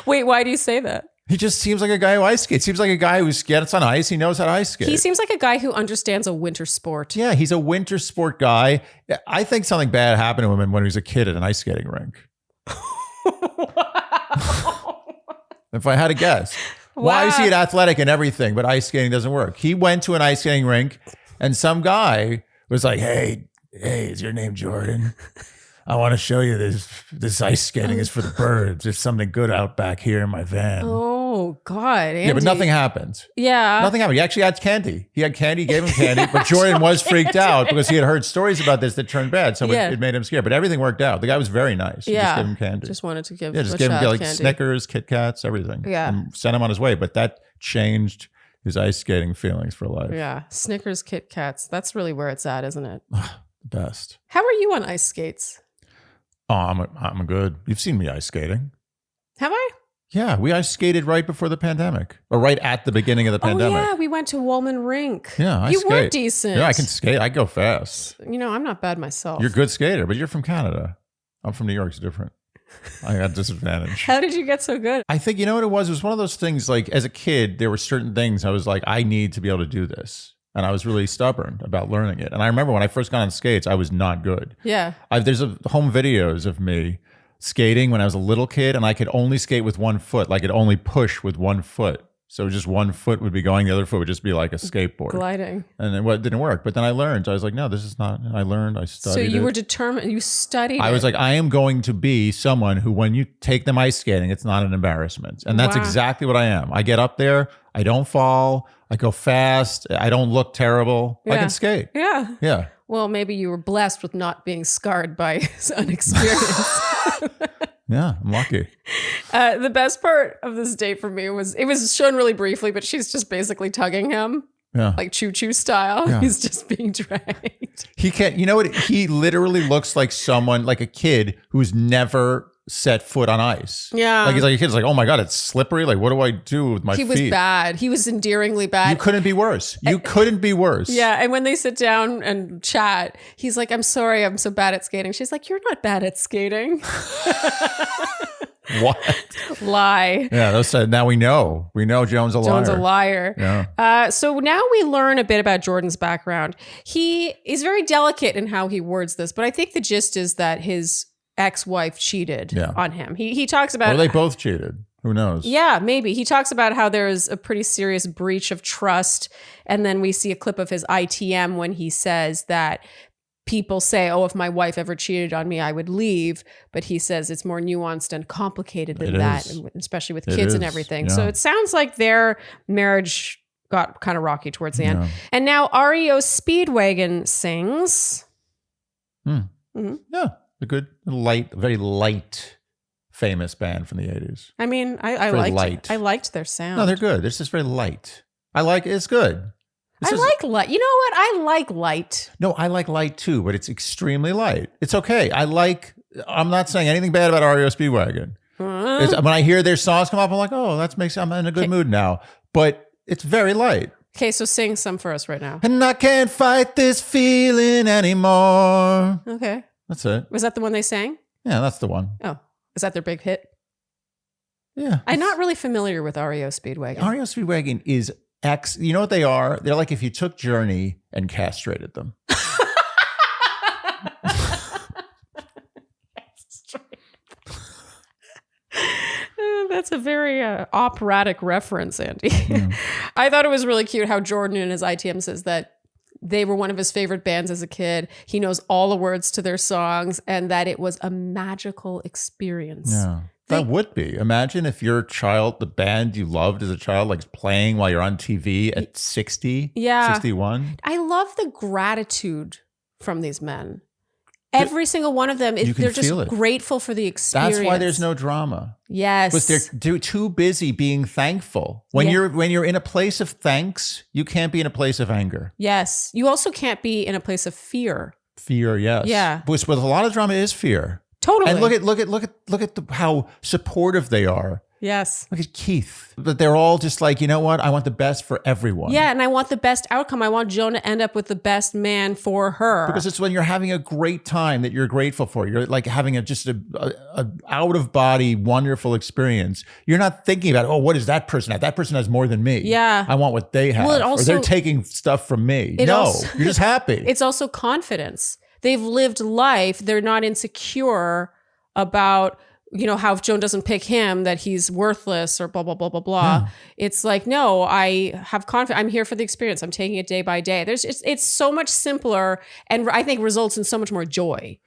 Wait, why do you say that? He just seems like a guy who ice skates. Seems like a guy who gets on ice. He knows how to ice skate. He seems like a guy who understands a winter sport. Yeah, he's a winter sport guy. I think something bad happened to him when he was a kid at an ice skating rink. Wow. If I had to guess. Wow. Why is he an athletic and everything, but ice skating doesn't work? He went to an ice skating rink and some guy was like, hey, is your name Jordan? I want to show you this ice skating is for the birds. There's something good out back here in my van. Oh, God. Andy. Yeah, but nothing happened. Yeah. Nothing happened. He actually had candy. He had candy, gave him candy, but Jordan was freaked out because he had heard stories about this that turned bad. So it made him scared. But everything worked out. The guy was very nice. He just gave him candy. Just wanted to give just gave him like candy. Snickers, Kit Kats, everything. Yeah. And sent him on his way. But that changed his ice skating feelings for life. Yeah. Snickers, Kit Kats. That's really where it's at, isn't it? The best. How are you on ice skates? Oh, I'm good. You've seen me ice skating. Have I? Yeah, we ice skated right before the pandemic, or right at the beginning of the pandemic. Oh yeah, we went to Woolman Rink. Yeah, you were decent. Yeah, I can skate. I go fast. You know, I'm not bad myself. You're a good skater, but you're from Canada. I'm from New York. It's different. I got disadvantage. How did you get so good? I think, you know what it was? It was one of those things, like as a kid, there were certain things I was like, I need to be able to do this. And I was really stubborn about learning it. And I remember when I first got on skates, I was not good. Yeah. There's home videos of me skating when I was a little kid, and I could only skate with one foot. Like, I could only push with one foot. So just one foot would be going, the other foot would just be like a skateboard. Gliding. And it didn't work. But then I learned. I was like, no, this is not. I learned. I studied. So you were determined. You studied. I was like, I am going to be someone who, when you take them ice skating, it's not an embarrassment. And that's exactly what I am. I get up there. I don't fall. I go fast. I don't look terrible. I can skate. Yeah. Yeah. Well, maybe you were blessed with not being scarred by his inexperience. Yeah, I'm lucky. The best part of this date for me was, it was shown really briefly, but she's just basically tugging him. Yeah. Like choo-choo style. Yeah. He's just being dragged. He can't, you know what? He literally looks like someone, like a kid who's never set foot on ice. Yeah. Like he's like a kid's like, oh my God, it's slippery. Like, what do I do with my feet? He was bad. He was endearingly bad. You couldn't be worse. You couldn't be worse. Yeah. And when they sit down and chat, he's like, I'm sorry, I'm so bad at skating. She's like, you're not bad at skating. What? Lie. Yeah, those said. Now we know. We know Joan's a liar. Joan's a liar. Yeah. So now we learn a bit about Jordan's background. He is very delicate in how he words this, but I think the gist is that his ex-wife cheated on him. He talks about. Well, they both cheated. Who knows? Yeah, maybe. He talks about how there's a pretty serious breach of trust. And then we see a clip of his ITM when he says that people say, oh, if my wife ever cheated on me, I would leave. But he says it's more nuanced and complicated than that, and especially with kids and everything. Yeah. So it sounds like their marriage got kind of rocky towards the end. And now REO Speedwagon sings. Yeah, a good, light, very light, famous band from the 80s. I mean, I liked their sound. No, they're good. They're just very light. I like it. It's good. I like light. You know what? I like light. No, I like light too, but it's extremely light. It's okay. I'm not saying anything bad about REO Speedwagon. When I hear their songs come up, I'm like, oh, I'm in a good mood now. But it's very light. Okay, so sing some for us right now. And I can't fight this feeling anymore. Okay. That's it. Was that the one they sang? Yeah, that's the one. Oh, is that their big hit? Yeah. I'm not really familiar with REO Speedwagon. REO Speedwagon is you know what they are? They're like if you took Journey and castrated them. That's a very operatic reference, Andy. Yeah. I thought it was really cute how Jordan in his ITM says that they were one of his favorite bands as a kid. He knows all the words to their songs and that it was a magical experience. Yeah. That would be. Imagine if your child, the band you loved as a child, like playing while you're on TV at 60, 61. I love the gratitude from these men. Every single one of them, they're just grateful for the experience. That's why there's no drama. Yes. Because they're too busy being thankful. When you're in a place of thanks, you can't be in a place of anger. Yes. You also can't be in a place of fear. Fear, yes. Yeah. Which with a lot of drama is fear. Totally. And look at how supportive they are. Yes. Look at Keith. But they're all just like, you know what? I want the best for everyone. Yeah, and I want the best outcome. I want Joan to end up with the best man for her. Because it's when you're having a great time that you're grateful for. You're like having just a out of body, wonderful experience. You're not thinking about, oh, what is that person have? That person has more than me. Yeah. I want what they have. Or they're taking stuff from me. No, you're just happy. It's also confidence. They've lived life. They're not insecure about, how if Joan doesn't pick him, that he's worthless or blah, blah, blah, blah, blah. Yeah. It's like, no, I have confidence. I'm here for the experience. I'm taking it day by day. It's so much simpler and I think results in so much more joy.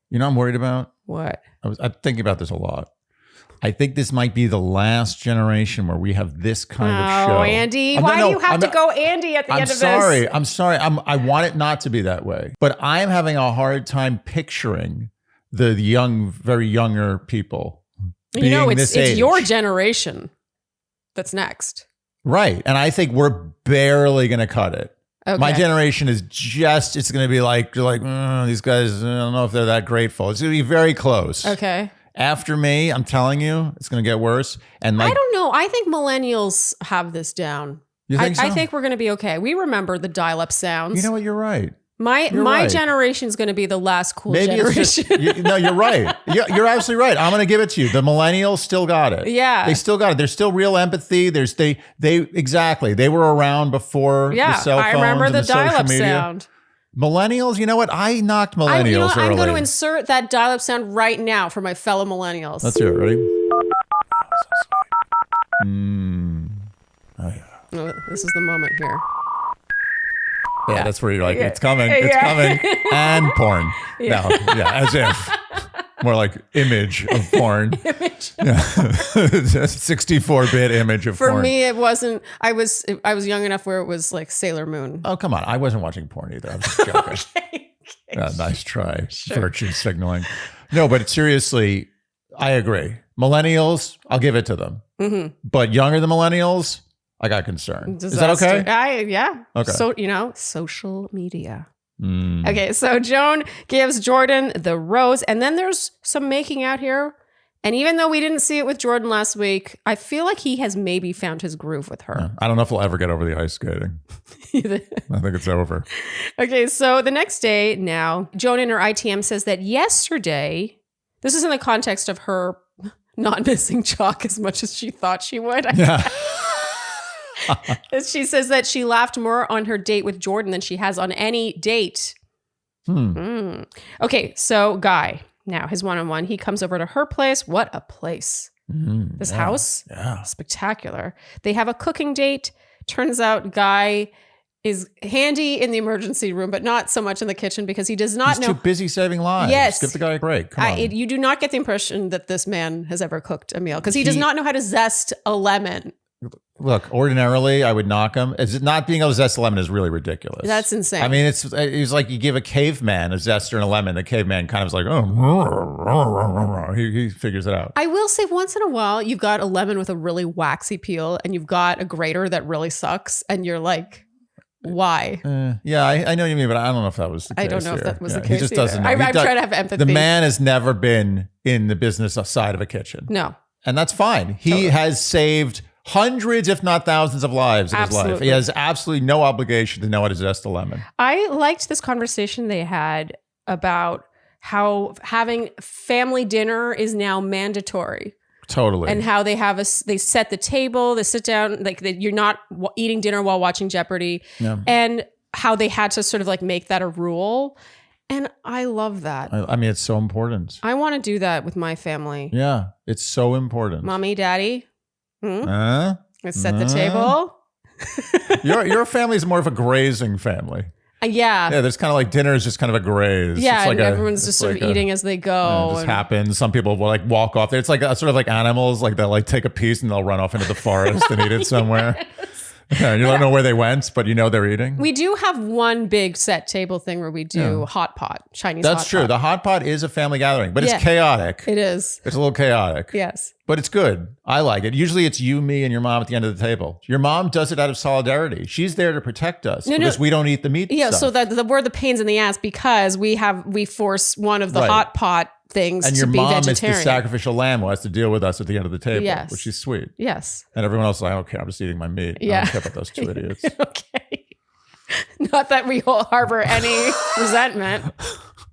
You know what I'm worried about? What? I'm thinking about this a lot. I think this might be the last generation where we have this kind of show. Oh, Andy, why do you have to go Andy at the end of this? I'm sorry. I want it not to be that way. But I'm having a hard time picturing the very younger people being this age. It's your generation that's next. Right. And I think we're barely going to cut it. Okay. My generation is it's going to be like, you're like, these guys, I don't know if they're that grateful. It's going to be very close. Okay. After me, I'm telling you, it's going to get worse. And I don't know. I think millennials have this down. You think so? I think we're going to be okay. We remember the dial-up sounds. You know what? You're right. My generation is going to be the last cool generation. No, you're right. You're absolutely right. I'm going to give it to you. The millennials still got it. Yeah. They still got it. There's still real empathy. They were around before the cell phones. I remember and the social dial-up media. Sound. Millennials, you know what? I knocked millennials early. I'm going to insert that dial-up sound right now for my fellow millennials. Let's hear it. Ready? Oh, yeah. Oh, this is the moment here. Yeah, that's where you're like, it's coming, coming. And porn. Yeah. No, as if. More like image of porn. 64-bit image of porn. For me, it wasn't. I was young enough where it was like Sailor Moon. Oh, come on. I wasn't watching porn either. I was just joking. Okay. Nice try. Sure. Virtue signaling. No, but seriously, I agree. Millennials, I'll give it to them. Mm-hmm. But younger than millennials, I got concerned. Disaster. Is that okay? Yeah. Okay. So, social media. Okay, so Joan gives Jordan the rose, and then there's some making out here. And even though we didn't see it with Jordan last week, I feel like he has maybe found his groove with her. Yeah, I don't know if he'll ever get over the ice skating. I think it's over. Okay, so the next day now, Joan in her ITM says that yesterday, this is in the context of her not missing Chock as much as she thought she would. Yeah. She says that she laughed more on her date with Jordan than she has on any date. Okay, so Guy, now his one-on-one, he comes over to her place. What a place. This house, Yeah. spectacular. They have a cooking date. Turns out Guy is handy in the emergency room, but not so much in the kitchen because he does not He's know. too busy saving lives. Yes. Give the guy a break. Come on. You do not get the impression that this man has ever cooked a meal because he does not know how to zest a lemon. Look, ordinarily, I would knock him. Not being able to zest a lemon is really ridiculous. That's insane. I mean, it's like you give a caveman a zester and a lemon. The caveman kind of is like, oh, he figures it out. I will say once in a while, you've got a lemon with a really waxy peel and you've got a grater that really sucks. And you're like, why? Yeah, I know what you mean, but I don't know if that was the case. I don't know if that was the case. He just doesn't know. I'm trying to have empathy. The man has never been in the business side of a kitchen. No. And that's fine. He has saved hundreds, if not thousands of lives in his life. He has absolutely no obligation to know how to zest a lemon. I liked this conversation they had about how having family dinner is now mandatory. Totally. And how they set the table, they sit down, like you're not eating dinner while watching Jeopardy. Yeah. And how they had to sort of like make that a rule. And I love that. I mean, it's so important. I want to do that with my family. Yeah, it's so important. Mommy, daddy. Let's set the table. Your family is more of a grazing family. Yeah. Yeah, there's kind of like dinner is just kind of a graze. Yeah, it's like and everyone's just sort of eating as they go. It just happens. Some people will like walk off there. It's like sort of like animals, like they'll like take a piece and they'll run off into the forest and eat it somewhere. Yeah, you don't know where they went, but you know they're eating. We do have one big set table thing where we do hot pot, Chinese hot pot. That's true. The hot pot is a family gathering, but it's chaotic. It is. It's a little chaotic. Yes. But it's good. I like it. Usually it's you, me, and your mom at the end of the table. Your mom does it out of solidarity. She's there to protect us because we don't eat the meat stuff. So we're the pains in the ass because we force one of the hot pot things and to your be mom vegetarian. is the sacrificial lamb who has to deal with us at the end of the table, which is sweet. Yes. And everyone else is like, okay, I'm just eating my meat. Yeah. I don't care about those two idiots. Okay. Not that we all harbor any resentment.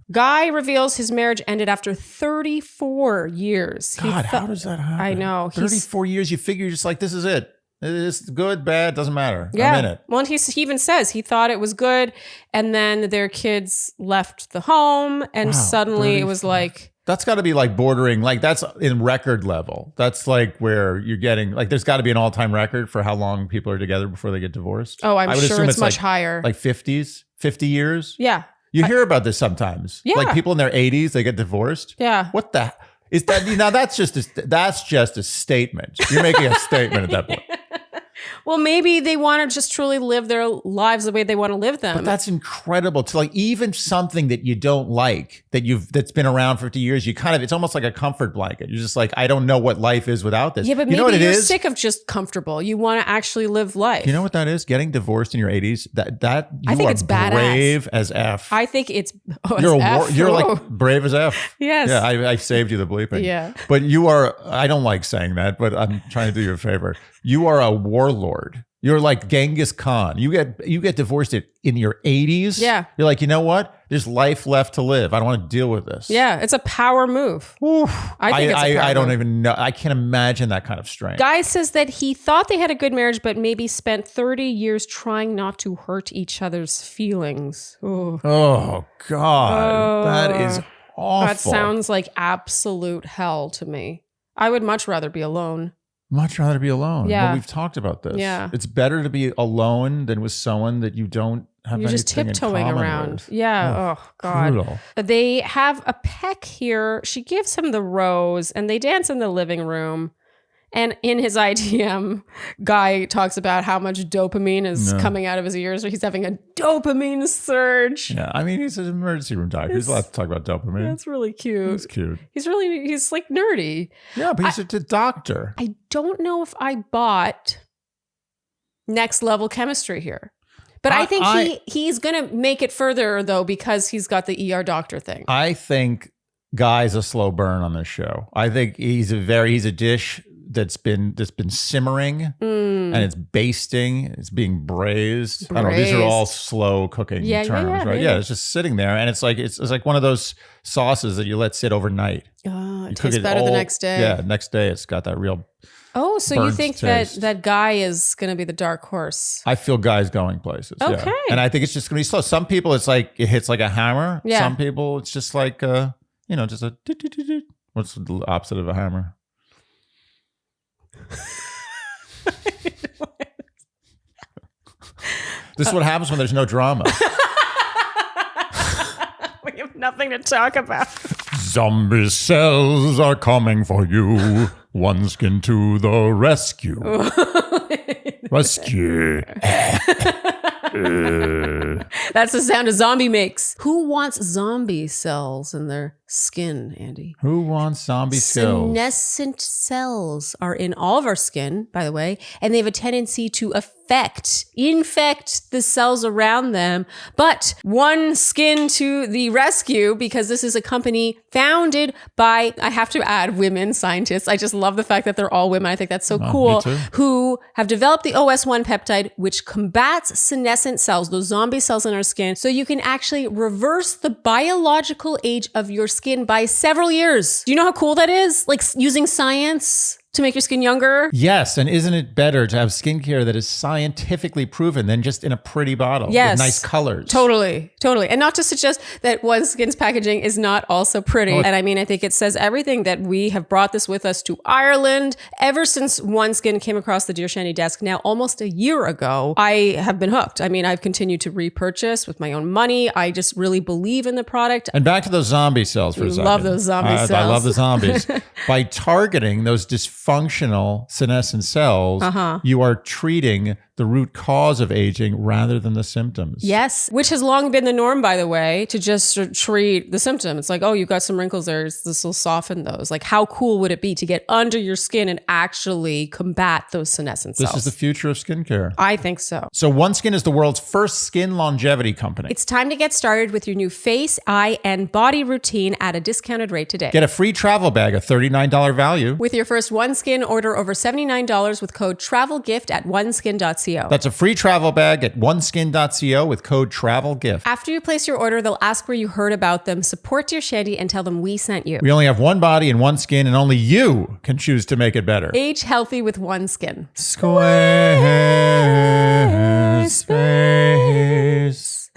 Guy reveals his marriage ended after 34 years. God, how does that happen? I know. 34 years, you figure just like, this is it. It's good, bad, doesn't matter. Yeah. I'm in it. Well, and he even says he thought it was good. And then their kids left the home and suddenly it was like... That's got to be like bordering, like that's in record level. That's like where you're getting, like there's got to be an all-time record for how long people are together before they get divorced. Oh, I'm sure it's much like, higher. Like 50s, 50 years? Yeah. You hear about this sometimes. Yeah. Like people in their 80s, they get divorced. Yeah. What the... Is that now? That's just a statement. You're making a statement at that point. Well, maybe they want to just truly live their lives the way they want to live them. But that's incredible to like even something that you don't like that's been around for 50 years. You kind of it's almost like a comfort blanket. You're just like I don't know what life is without this. Yeah, but you know maybe what you're it is? sick of just comfortable. You want to actually live life. You know what that is? Getting divorced in your 80s. I think it's badass. Brave as F. I think it's you're like brave as F. Yes. Yeah, I saved you the bleeping. Yeah. But you are. I don't like saying that, but I'm trying to do you a favor. You are a warlord. You're like Genghis Khan. You get divorced in your 80s. Yeah. You're like, you know what? There's life left to live. I don't want to deal with this. Yeah, it's a power move. Oof. I think it's a power I don't move. even know. I can't imagine that kind of strength. Guy says that he thought they had a good marriage, but maybe spent 30 years trying not to hurt each other's feelings. Ooh. Oh, God. That is awful. That sounds like absolute hell to me. I would much rather be alone. Much rather be alone. Yeah. Well, we've talked about this. Yeah. It's better to be alone than with someone that you don't have You're just anything in tiptoeing common around. with. Yeah. Oh, God. Brutal. They have a peck here. She gives him the rose and they dance in the living room. And in his ITM, Guy talks about how much dopamine is coming out of his ears. He's having a dopamine surge. Yeah, I mean, he's an emergency room doctor. He's allowed to talk about dopamine. That's really cute. He's cute. He's like nerdy. Yeah, but he's a doctor. I don't know if I bought next level chemistry here. But I think he's going to make it further, though, because he's got the ER doctor thing. I think Guy's a slow burn on this show. I think he's a dish that's been simmering and it's basting, it's being braised. I don't know, these are all slow cooking terms, right? Yeah, it's just sitting there and it's like one of those sauces that you let sit overnight. Oh, it tastes better the next day. Yeah, next day it's got that real so you think that Guy is going to be the dark horse? I feel Guy's going places. Okay. Yeah. And I think it's just going to be slow. Some people it's like it hits like a hammer. Yeah. Some people it's just like just a what's the opposite of a hammer? This is what happens when there's no drama. We have nothing to talk about. Zombie cells are coming for you. One skin to the rescue. Rescue. That's the sound a zombie makes. Who wants zombie cells in their skin, Andy? Who wants zombie cells? Senescent cells are in all of our skin, by the way, and they have a tendency to infect the cells around them. But one skin to the rescue, because this is a company founded by, I have to add, women scientists. I just love the fact that they're all women. I think that's so cool. Who have developed the OS1 peptide, which combats senescent cells, those zombie cells in our skin, so you can actually reverse the biological age of your skin by several years. Do you know how cool that is? Like using science to make your skin younger? Yes, and isn't it better to have skincare that is scientifically proven than just in a pretty bottle with nice colors? Totally. And not to suggest that One Skin's packaging is not also pretty. And I mean, I think it says everything that we have brought this with us to Ireland ever since One Skin came across the Dear Shandy desk now almost a year ago. I have been hooked. I mean, I've continued to repurchase with my own money. I just really believe in the product. And back to those zombie cells for a second. Love those zombie cells. I love the zombies. By targeting those dysfunctional senescent cells, you are treating the root cause of aging rather than the symptoms. Yes, which has long been the norm, by the way, to just treat the symptom. It's like, oh, you've got some wrinkles there. This will soften those. Like, how cool would it be to get under your skin and actually combat those senescent cells? This is the future of skincare. I think so. So One Skin is the world's first skin longevity company. It's time to get started with your new face, eye, and body routine at a discounted rate today. Get a free travel bag, a $39 value. With your first One Skin order over $79 with code TRAVELGIFT at oneskin.co. That's a free travel bag at oneskin.co with code TRAVELGIFT. After you place your order, they'll ask where you heard about them. Support Dear Shandy and tell them we sent you. We only have one body and one skin, and only you can choose to make it better. Age healthy with One Skin. Squarespace.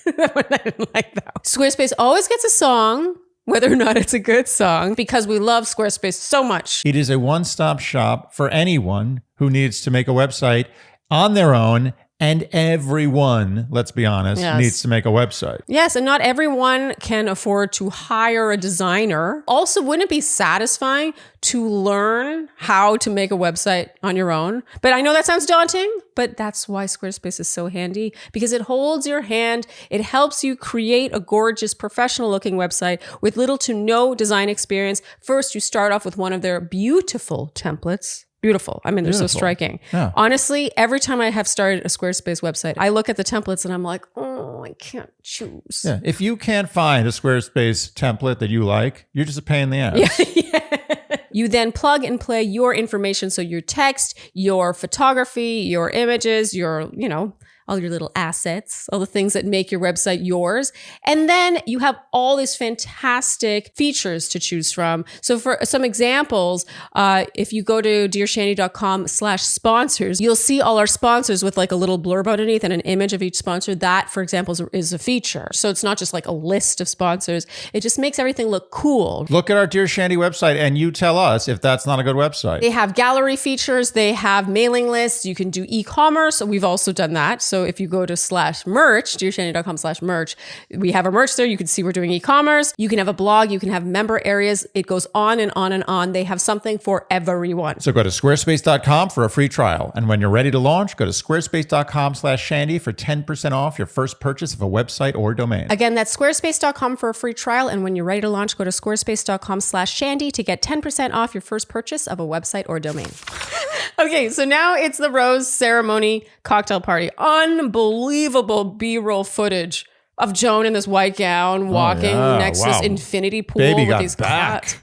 I didn't like that. Squarespace always gets a song, whether or not it's a good song, because we love Squarespace so much. It is a one-stop shop for anyone who needs to make a website on their own, and everyone, let's be honest, needs to make a website. Yes, and not everyone can afford to hire a designer. Also, wouldn't it be satisfying to learn how to make a website on your own? But I know that sounds daunting, but that's why Squarespace is so handy, because it holds your hand. It helps you create a gorgeous, professional-looking website with little to no design experience. First, you start off with one of their beautiful templates. Beautiful. I mean, they're so striking. Yeah. Honestly, every time I have started a Squarespace website, I look at the templates and I'm like, oh, I can't choose. Yeah. If you can't find a Squarespace template that you like, you're just a pain in the ass. Yeah. You then plug and play your information. So your text, your photography, your images, your, all your little assets, all the things that make your website yours. And then you have all these fantastic features to choose from. So for some examples, if you go to dearshandy.com/sponsors, you'll see all our sponsors with like a little blurb underneath and an image of each sponsor. That, for example, is a feature. So it's not just like a list of sponsors. It just makes everything look cool. Look at our Dear Shandy website and you tell us if that's not a good website. They have gallery features. They have mailing lists. You can do e-commerce. We've also done that. So if you go to /merch, dearshandy.com/merch, we have a merch there. You can see we're doing e-commerce. You can have a blog. You can have member areas. It goes on and on and on. They have something for everyone. So go to squarespace.com for a free trial. And when you're ready to launch, go to squarespace.com/Shandy for 10% off your first purchase of a website or domain. Again, that's squarespace.com for a free trial. And when you're ready to launch, go to squarespace.com/Shandy to get 10% off your first purchase of a website or domain. Okay, so now it's the rose ceremony cocktail party. Unbelievable B-roll footage of Joan in this white gown walking next to this infinity pool with these cats.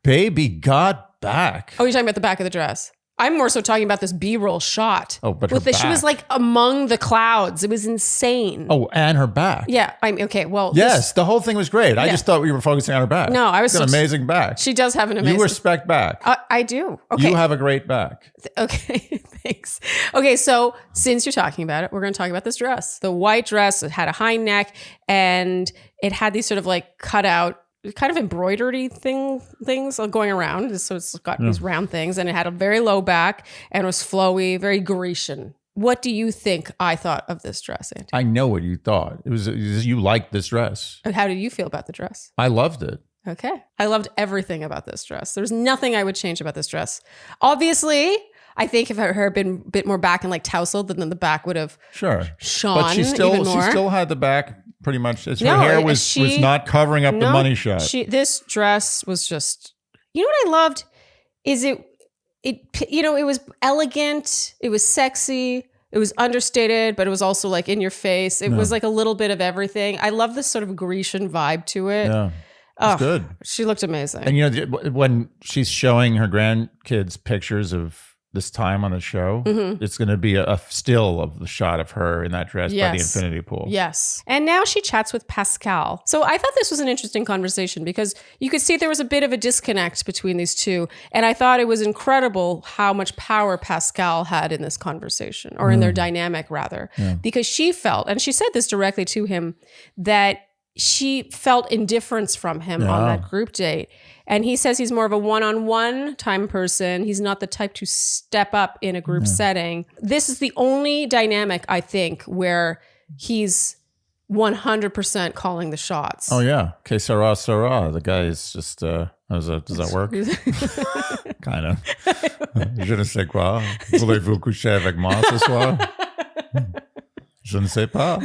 Baby got back. Oh, you're talking about the back of the dress. I'm more so talking about this B-roll shot. Oh, but she was like among the clouds. It was insane. Oh, and her back. Yeah. Okay. Well, yes, the whole thing was great. I just thought we were focusing on her back. No, I was an amazing back. She does have an amazing. You respect back. I do. Okay. You have a great back. Okay. Thanks. Okay. So since you're talking about it, we're going to talk about this dress. The white dress. It had a high neck and it had these sort of like cut out kind of embroidery things going around. So it's got these round things, and it had a very low back and was flowy, very Grecian. What do you think I thought of this dress, Andy? I know what you thought. It was you liked this dress. And how did you feel about the dress? I loved it. Okay. I loved everything about this dress. There's nothing I would change about this dress. Obviously, I think if her had been a bit more back and like tousled, then the back would have shone But she still had the back pretty much. Her hair was not covering up the money shot. This dress was just, you know what I loved is it was elegant. It was sexy. It was understated, but it was also like in your face. It was like a little bit of everything. I love this sort of Grecian vibe to it. Yeah. It's good. She looked amazing. And when she's showing her grandkids pictures of this time on the show, it's going to be a still of the shot of her in that dress by the infinity pool. Yes. And now she chats with Pascal. So I thought this was an interesting conversation because you could see there was a bit of a disconnect between these two. And I thought it was incredible how much power Pascal had in this conversation, or in their dynamic rather, because she felt, and she said this directly to him, that she felt indifference from him on that group date. And he says he's more of a one-on-one time person. He's not the type to step up in a group setting. This is the only dynamic, I think, where he's 100% calling the shots. Oh, yeah. Que sera, sera. The guy is just, does that work? Kind of. Je ne sais quoi. Voulez-vous coucher avec moi ce soir? Je ne sais pas.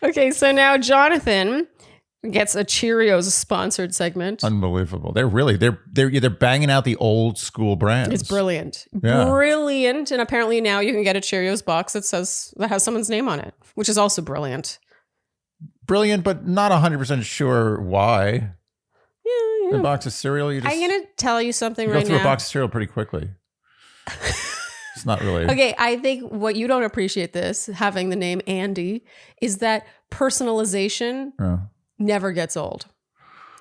Okay, so now Jonathan gets a Cheerios sponsored segment. Unbelievable. They're banging out the old school brands. It's brilliant. Yeah. Brilliant. And apparently now you can get a Cheerios box that has someone's name on it, which is also brilliant. Brilliant, but not 100% sure why. Yeah. A box of cereal, I'm going to tell you something right now. Go through a box of cereal pretty quickly. It's not really. Okay, I think what you don't appreciate this, having the name Andy, is that personalization never gets old.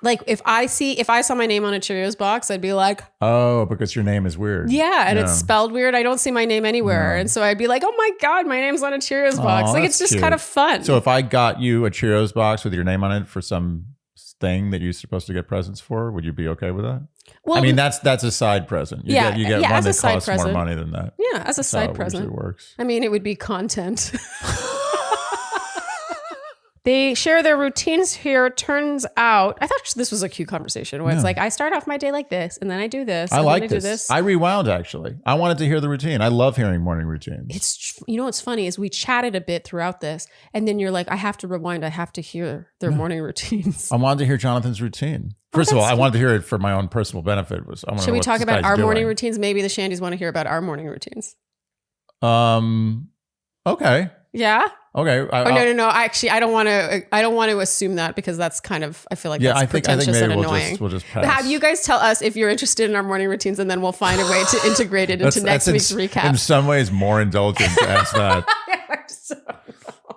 Like if I saw my name on a Cheerios box, I'd be like, oh, because your name is weird. Yeah, and it's spelled weird. I don't see my name anywhere. And so I'd be like, oh my God, my name's on a Cheerios box. Like it's just kind of fun. So if I got you a Cheerios box with your name on it for some thing that you're supposed to get presents for, would you be okay with that? Well, I mean, that's a side present. You get one that costs more money than that. Yeah, as a side present. It works. I mean, it would be content. They share their routines here. It turns out, I thought this was a cute conversation where it's like, I start off my day like this, and then I do this. I like this. I rewound, actually. I wanted to hear the routine. I love hearing morning routines. You know what's funny is we chatted a bit throughout this, and then you're like, I have to rewind. I have to hear their morning routines. I wanted to hear Jonathan's routine. First of all, I wanted to hear it for my own personal benefit. Should we talk about our morning routines? Maybe the Shandys want to hear about our morning routines. Okay. Yeah. Okay. No. Actually, I don't want to assume that because that's kind of, I feel like that's pretentious and annoying. We'll just pass. Have you guys tell us if you're interested in our morning routines, and then we'll find a way to integrate it into next week's recap. In some ways, more indulgent to ask that.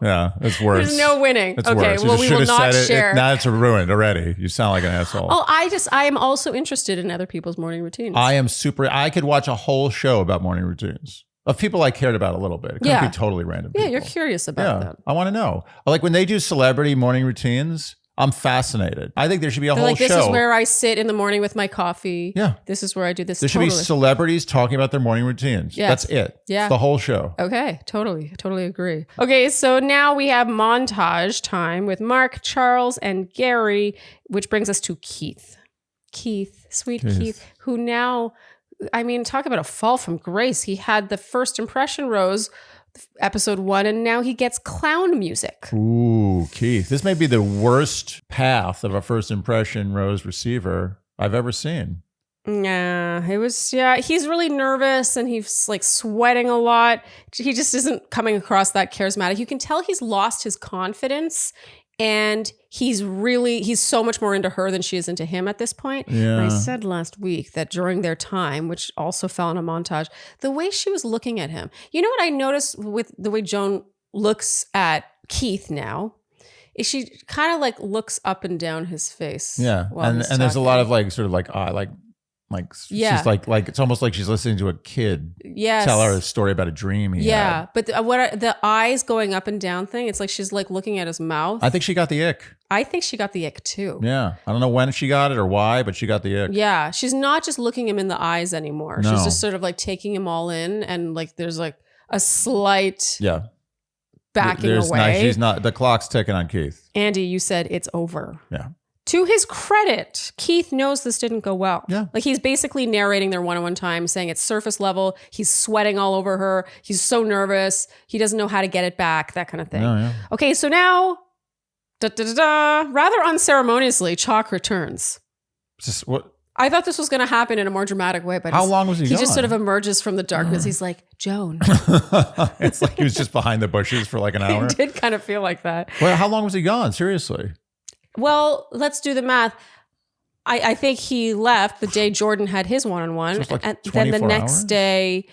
Yeah, it's worse. There's no winning. It's okay, worse. well, we will not share. Now it's ruined already. You sound like an asshole. Oh, I am also interested in other people's morning routines. I could watch a whole show about morning routines. Of people I cared about a little bit. It couldn't be totally random people. Yeah, you're curious about them. I want to know. Like when they do celebrity morning routines, I'm fascinated. I think there should be a whole show. This is where I sit in the morning with my coffee. Yeah. This is where I do this. There should be celebrities talking about their morning routines. Yes. That's it. Yeah. It's the whole show. Okay. Totally agree. Okay. So now we have montage time with Mark, Charles, and Gary, which brings us to Keith. Sweet Keith, who now... I mean, talk about a fall from grace. He had the first impression rose, episode 1, and now he gets clown music. Ooh, Keith. This may be the worst path of a first impression rose receiver I've ever seen. Yeah, he's really nervous and he's like sweating a lot. He just isn't coming across that charismatic. You can tell he's lost his confidence. And he's so much more into her than she is into him at this point. Yeah. And I said last week that during their time, which also fell in a montage, the way she was looking at him. You know what I noticed with the way Joan looks at Keith now? Is she kind of like looks up and down his face. Yeah. And there's a lot of like sort of like Like she's like it's almost like she's listening to a kid tell her a story about a dream he had. But the eyes going up and down thing, it's like she's like looking at his mouth. I think she got the ick. I think she got the ick too. Yeah. I don't know when she got it or why, but she got the ick. Yeah. She's not just looking him in the eyes anymore. No. She's just sort of like taking him all in, and like there's like a slight backing away. She's not, the clock's ticking on Keith. Andy, you said it's over. Yeah. To his credit, Keith knows this didn't go well. Yeah. Like he's basically narrating their one-on-one time, saying it's surface level. He's sweating all over her. He's so nervous. He doesn't know how to get it back, that kind of thing. Yeah. Okay, so now, rather unceremoniously, Chock returns. Just what? I thought this was going to happen in a more dramatic way, but how long was he gone? He just sort of emerges from the darkness. He's like, Joan. It's like he was just behind the bushes for like an hour. It did kind of feel like that. Well, how long was he gone? Seriously. Well, let's do the math. I think he left the day Jordan had his one-on-one. So like and then the next hours? day,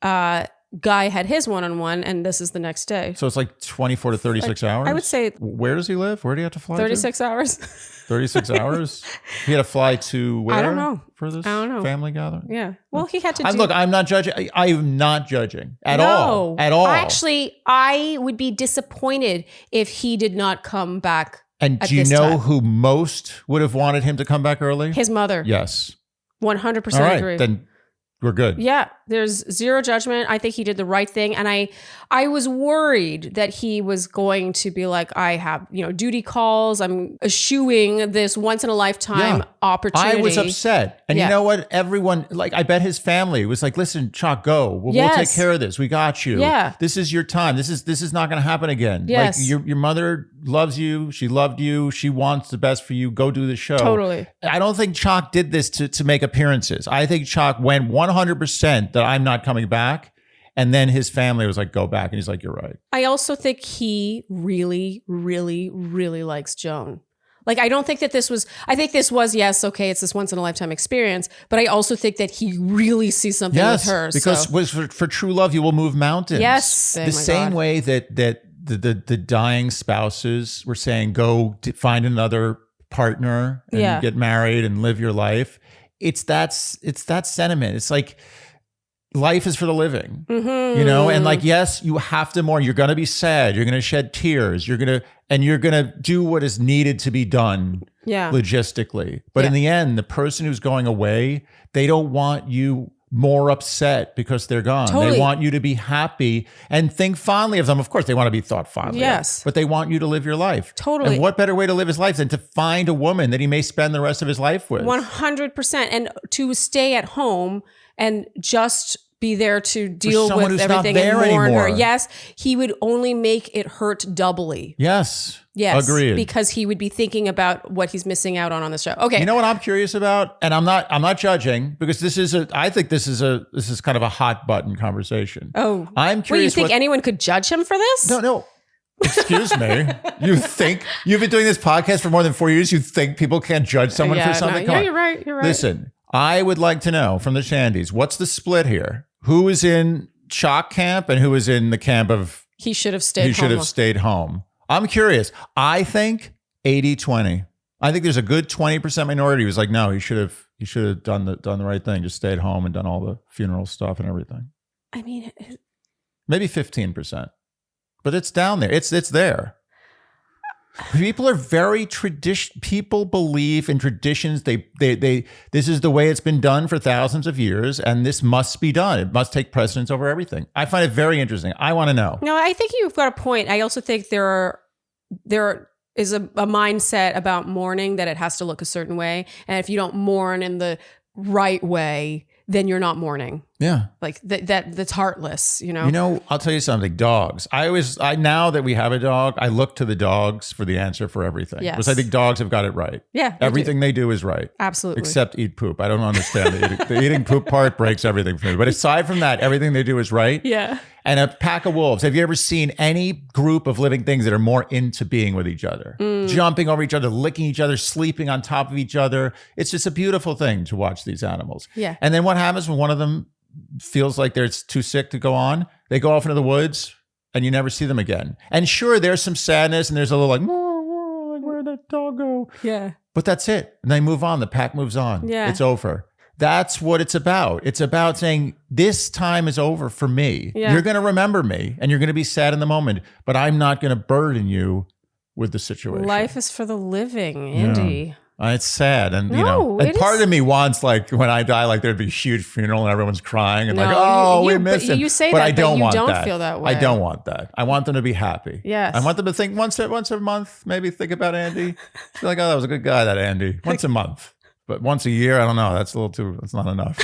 Guy had his one-on-one, and this is the next day. So it's like 24 to 36 hours? I would say... Where does he live? Where do you have to fly 36 hours. 36 hours? He had to fly to where? I don't know. For this I don't know. family gathering? Yeah. Well, he had to do... Look, I'm not judging. I am not judging at all. At all. Actually, I would be disappointed if he did not come back. And do you know who most would have wanted him to come back early? His mother. Yes. 100% all right, agree. Then we're good. Yeah, there's zero judgment. I think he did the right thing. And I was worried that he was going to be like, I have, duty calls. I'm eschewing this once in a lifetime opportunity. I was upset. And you know what? Everyone, like, I bet his family was like, listen, Chock, go. We'll take care of this. We got you. Yeah. This is your time. This is not going to happen again. Yes. Like your mother loves you. She loved you. She wants the best for you. Go do the show. Totally. I don't think Chock did this to make appearances. I think Chock went 100% that I'm not coming back. And then his family was like, go back. And he's like, you're right. I also think he really, really, really likes Joan. Like, I don't think that I think this was, yes, okay, it's this once in a lifetime experience, but I also think that he really sees something with her. Because for true love, you will move mountains. Yes. The same way that the dying spouses were saying, go find another partner and get married and live your life. It's that sentiment. It's like, life is for the living, and like, yes, you have to mourn. You're going to be sad. You're going to shed tears. You're going to do what is needed to be done logistically. But in the end, the person who's going away, they don't want you more upset because they're gone. Totally. They want you to be happy and think fondly of them. Of course, they want to be thought fondly of, but they want you to live your life. Totally. And what better way to live his life than to find a woman that he may spend the rest of his life with? 100%. And to stay at home and just be there to deal with everything and mourn her. Yes, he would only make it hurt doubly. Yes. Agreed. Because he would be thinking about what he's missing out on the show. Okay. You know what I'm curious about? And I'm not judging, because I think this is kind of a hot button conversation. Oh. I'm curious. Wait, you think anyone could judge him for this? No. Excuse me. You think you've been doing this podcast for more than 4 years? You think people can't judge someone for something? No, you're right. Listen, I would like to know from the Shandys, what's the split here? Who is in Chock camp and who is in the camp of he should have stayed home? He should have stayed home. I'm curious. I think 80-20. I think there's a good 20% minority who's like, no, he should have done the right thing, just stayed home and done all the funeral stuff and everything. I mean, maybe 15%. But it's down there. It's there. People are very people believe in traditions. They this is the way it's been done for thousands of years, and this must be done. It must take precedence over everything. I find it very interesting. I want to know. No, I think you've got a point. I also think there is a mindset about mourning that it has to look a certain way, and if you don't mourn in the right way, then you're not mourning. Yeah. Like that's heartless, You know, I'll tell you something. Dogs. Now that we have a dog, I look to the dogs for the answer for everything. Yes. Because I think dogs have got it right. Yeah. Everything they do is right. Absolutely. Except eat poop. I don't understand the eating poop part breaks everything for me. But aside from that, everything they do is right. Yeah. And a pack of wolves. Have you ever seen any group of living things that are more into being with each other? Jumping over each other, licking each other, sleeping on top of each other. It's just a beautiful thing to watch these animals. Yeah. And then what happens when one of them feels like they're too sick to go on? They go off into the woods and you never see them again. And sure, there's some sadness and there's a little like where'd that dog go? Yeah. But that's it. And they move on. The pack moves on. Yeah. It's over. That's what it's about. It's about saying, this time is over for me. Yeah. You're going to remember me and you're going to be sad in the moment, but I'm not going to burden you with the situation. Life is for the living, Andy. It's sad. And, No, and it part is- of me wants, like, when I die, like, there'd be a huge funeral and everyone's crying and like, No, oh, you- we miss but him. you say but that, I but don't you want don't that. feel that way. I don't want that. I want them to be happy. Yes. I want them to think once a month, maybe think about Andy. Be like, oh, that was a good guy, that Andy. Once a month. But once a year, I don't know. That's not enough.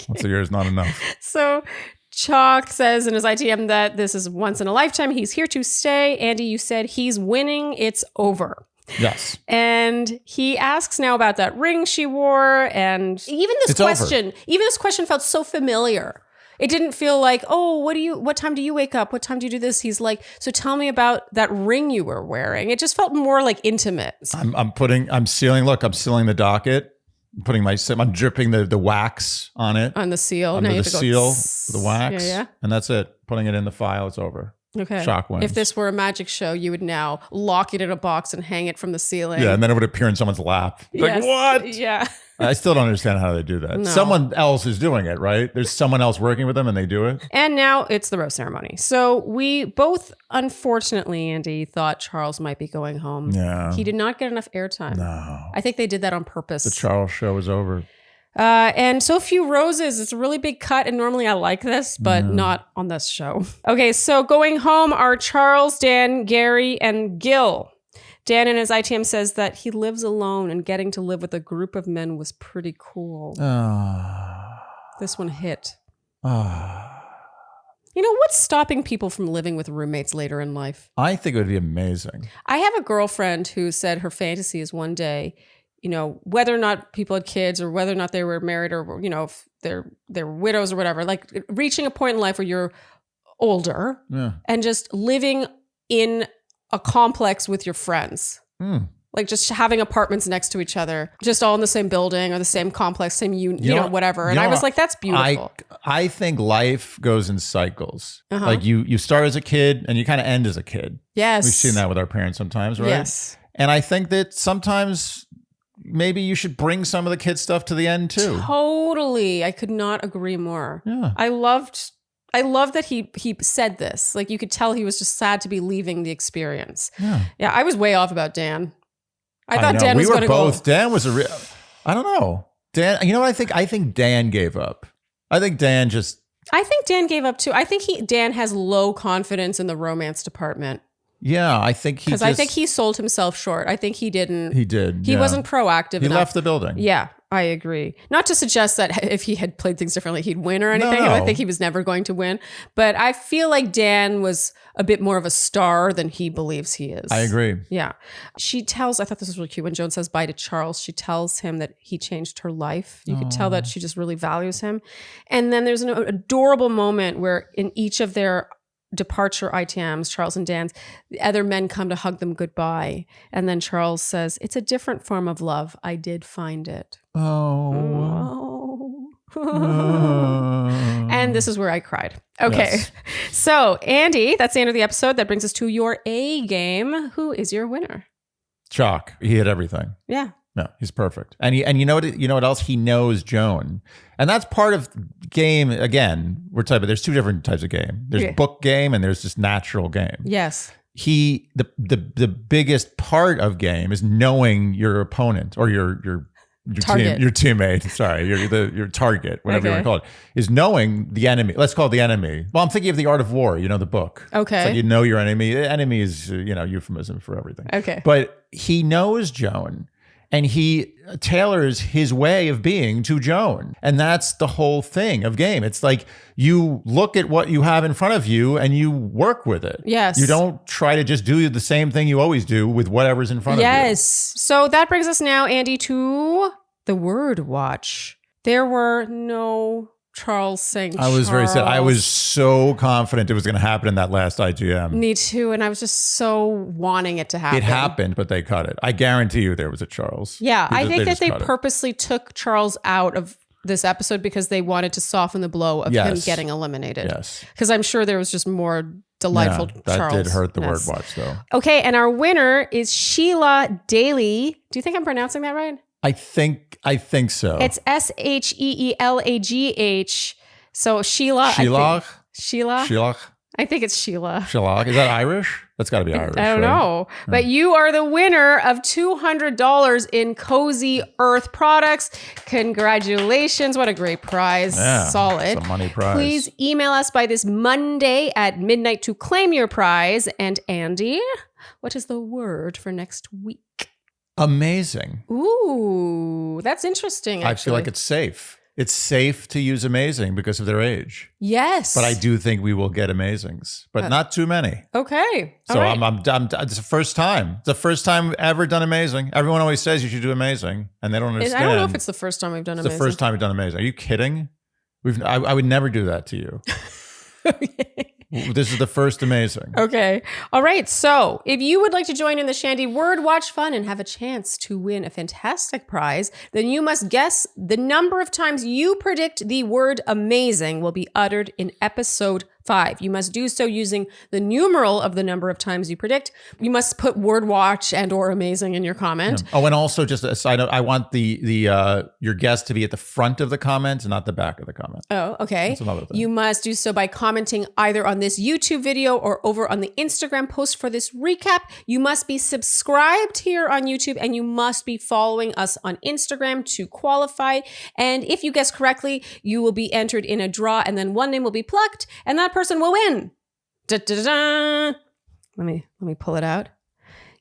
Once a year is not enough. So Chock says in his ITM that this is once in a lifetime. He's here to stay. Andy, you said he's winning. It's over. Yes. And he asks now about that ring she wore. And even this question felt so familiar. It didn't feel like, oh, what time do you wake up? What time do you do this? He's like, so tell me about that ring you were wearing. It just felt more like intimate. I'm sealing the docket. I'm dripping the wax on it. On the seal. Under now you the have to seal, go, the wax. Yeah. And that's it. Putting it in the file, it's over. Okay. Chock wins. If this were a magic show, you would now lock it in a box and hang it from the ceiling. Yeah, and then it would appear in someone's lap. Yes. Like, what? Yeah. I still don't understand how they do that. No. Someone else is doing it, right? There's someone else working with them and they do it. And now it's the rose ceremony. So we both, unfortunately, Andy, thought Charles might be going home. Yeah. He did not get enough airtime. No. I think they did that on purpose. The Charles show is over. And so few roses. It's a really big cut. And normally I like this, but not on this show. Okay, so going home are Charles, Dan, Gary, and Gil. Dan in his ITM says that he lives alone and getting to live with a group of men was pretty cool. This one hit. You know, what's stopping people from living with roommates later in life? I think it would be amazing. I have a girlfriend who said her fantasy is one day, you know, whether or not people had kids or whether or not they were married or, you know, if they're widows or whatever, like reaching a point in life where you're older and just living in a complex with your friends. Like just having apartments next to each other, just all in the same building or the same complex, same whatever. And I was like, that's beautiful. I think life goes in cycles. Like you start as a kid and you kind of end as a kid. Yes. We've seen that with our parents sometimes, right? Yes. And I think that sometimes maybe you should bring some of the kid stuff to the end too. Totally. I could not agree more. Yeah. I loved that he said this. Like you could tell he was just sad to be leaving the experience. Yeah, I was way off about Dan. I thought Dan was going to go. Dan was I don't know. Dan, you know what I think? I think Dan gave up. I think Dan gave up too. I think Dan has low confidence in the romance department. Yeah, I think I think he sold himself short. I think he didn't. He did. He wasn't proactive enough. He left the building. Yeah, I agree. Not to suggest that if he had played things differently, he'd win or anything. No. I think he was never going to win. But I feel like Dan was a bit more of a star than he believes he is. I agree. Yeah. I thought this was really cute. When Joan says bye to Charles, she tells him that he changed her life. You could tell that she just really values him. And then there's an adorable moment where in each of their departure ITMs, Charles and Dan's, the other men come to hug them goodbye. And then Charles says, it's a different form of love. I did find it. Oh. And this is where I cried. Okay. Yes. So, Andy, that's the end of the episode. That brings us to your A game. Who is your winner? Chock. He hit everything. Yeah. No, he's perfect. And you know what else? He knows Joan. And that's part of game. Again, there's two different types of game. There's book game and there's just natural game. Yes. The biggest part of game is knowing your opponent or your target. Your teammate. Sorry, your target, whatever you want to call it, is knowing the enemy. Let's call it the enemy. Well, I'm thinking of The Art of War, the book. Okay. It's like you know your enemy. The enemy is, euphemism for everything. Okay. But he knows Joan. And he tailors his way of being to Joan. And that's the whole thing of game. It's like you look at what you have in front of you and you work with it. Yes. You don't try to just do the same thing you always do with whatever's in front of you. Yes. So that brings us now, Andy, to the word watch. There were no Charles saying I was very sad. I was so confident it was going to happen in that last IGM. Me too. And I was just so wanting it to happen. It happened, but they cut it. I guarantee you there was a Charles. Yeah. I think that they purposely took Charles out of this episode because they wanted to soften the blow of him getting eliminated. Yes. Because I'm sure there was just more delightful that Charles. That did hurt the word watch though. Okay. And our winner is Sheila Daly. Do you think I'm pronouncing that right? I think so. It's Sheelagh. So Sheila. Sheelagh. I think it's Sheila. Sheelagh. Is that Irish? That's got to be Irish. I don't know. But you are the winner of $200 in Cozy Earth products. Congratulations. What a great prize. Yeah, Solid. it's a money prize. Please email us by this Monday at midnight to claim your prize. And Andy, what is the word for next week? Amazing. Ooh, that's interesting, actually. I feel like it's safe. It's safe to use amazing because of their age. Yes. But I do think we will get amazings, but not too many. Okay. So right. I'm it's the first time. It's the first time we've ever done amazing. Everyone always says you should do amazing, and they don't understand. I don't know if it's the first time we've done amazing. It's the first time we've done amazing. Are you kidding? I would never do that to you. Okay. This is the first amazing. Okay. All right. So if you would like to join in the Shandy Word Watch Fun and have a chance to win a fantastic prize, then you must guess the number of times you predict the word amazing will be uttered in episode 5. You must do so using the numeral of the number of times you predict. You must put word watch and or amazing in your comment. Yeah. Oh, and also just a side note, I want the your guess to be at the front of the comment and not the back of the comment. Oh, okay. That's another thing. You must do so by commenting either on this YouTube video or over on the Instagram post for this recap. You must be subscribed here on YouTube and you must be following us on Instagram to qualify. And if you guess correctly, you will be entered in a draw and then one name will be plucked and that person will win. Da, da, da, da. Let me pull it out.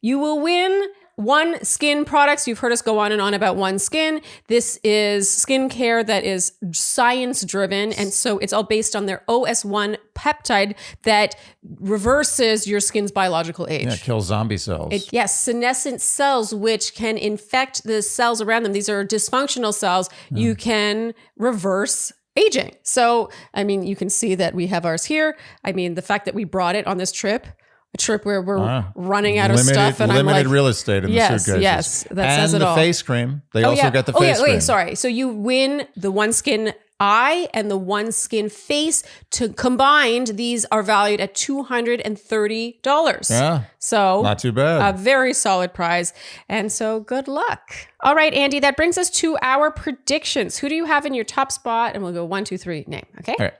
You will win One Skin products. You've heard us go on and on about One Skin. This is skincare that is science driven. And so it's all based on their OS1 peptide that reverses your skin's biological age. Yeah, it kills zombie cells. Yes, senescent cells, which can infect the cells around them. These are dysfunctional cells. You can reverse aging. So, I mean, you can see that we have ours here. I mean, the fact that we brought it on this trip, a trip where we're running out of stuff, and I'm like, limited real estate in the suitcases. Yes, that says it all. And the face cream. They also got the face cream. Sorry. So you win the One Skin eye and the One Skin face. To combined, these are valued at $230. Yeah. So not too bad. A very solid prize. And so good luck. All right, Andy, that brings us to our predictions. Who do you have in your top spot? And we'll go 1, 2, 3, name. Okay. All right.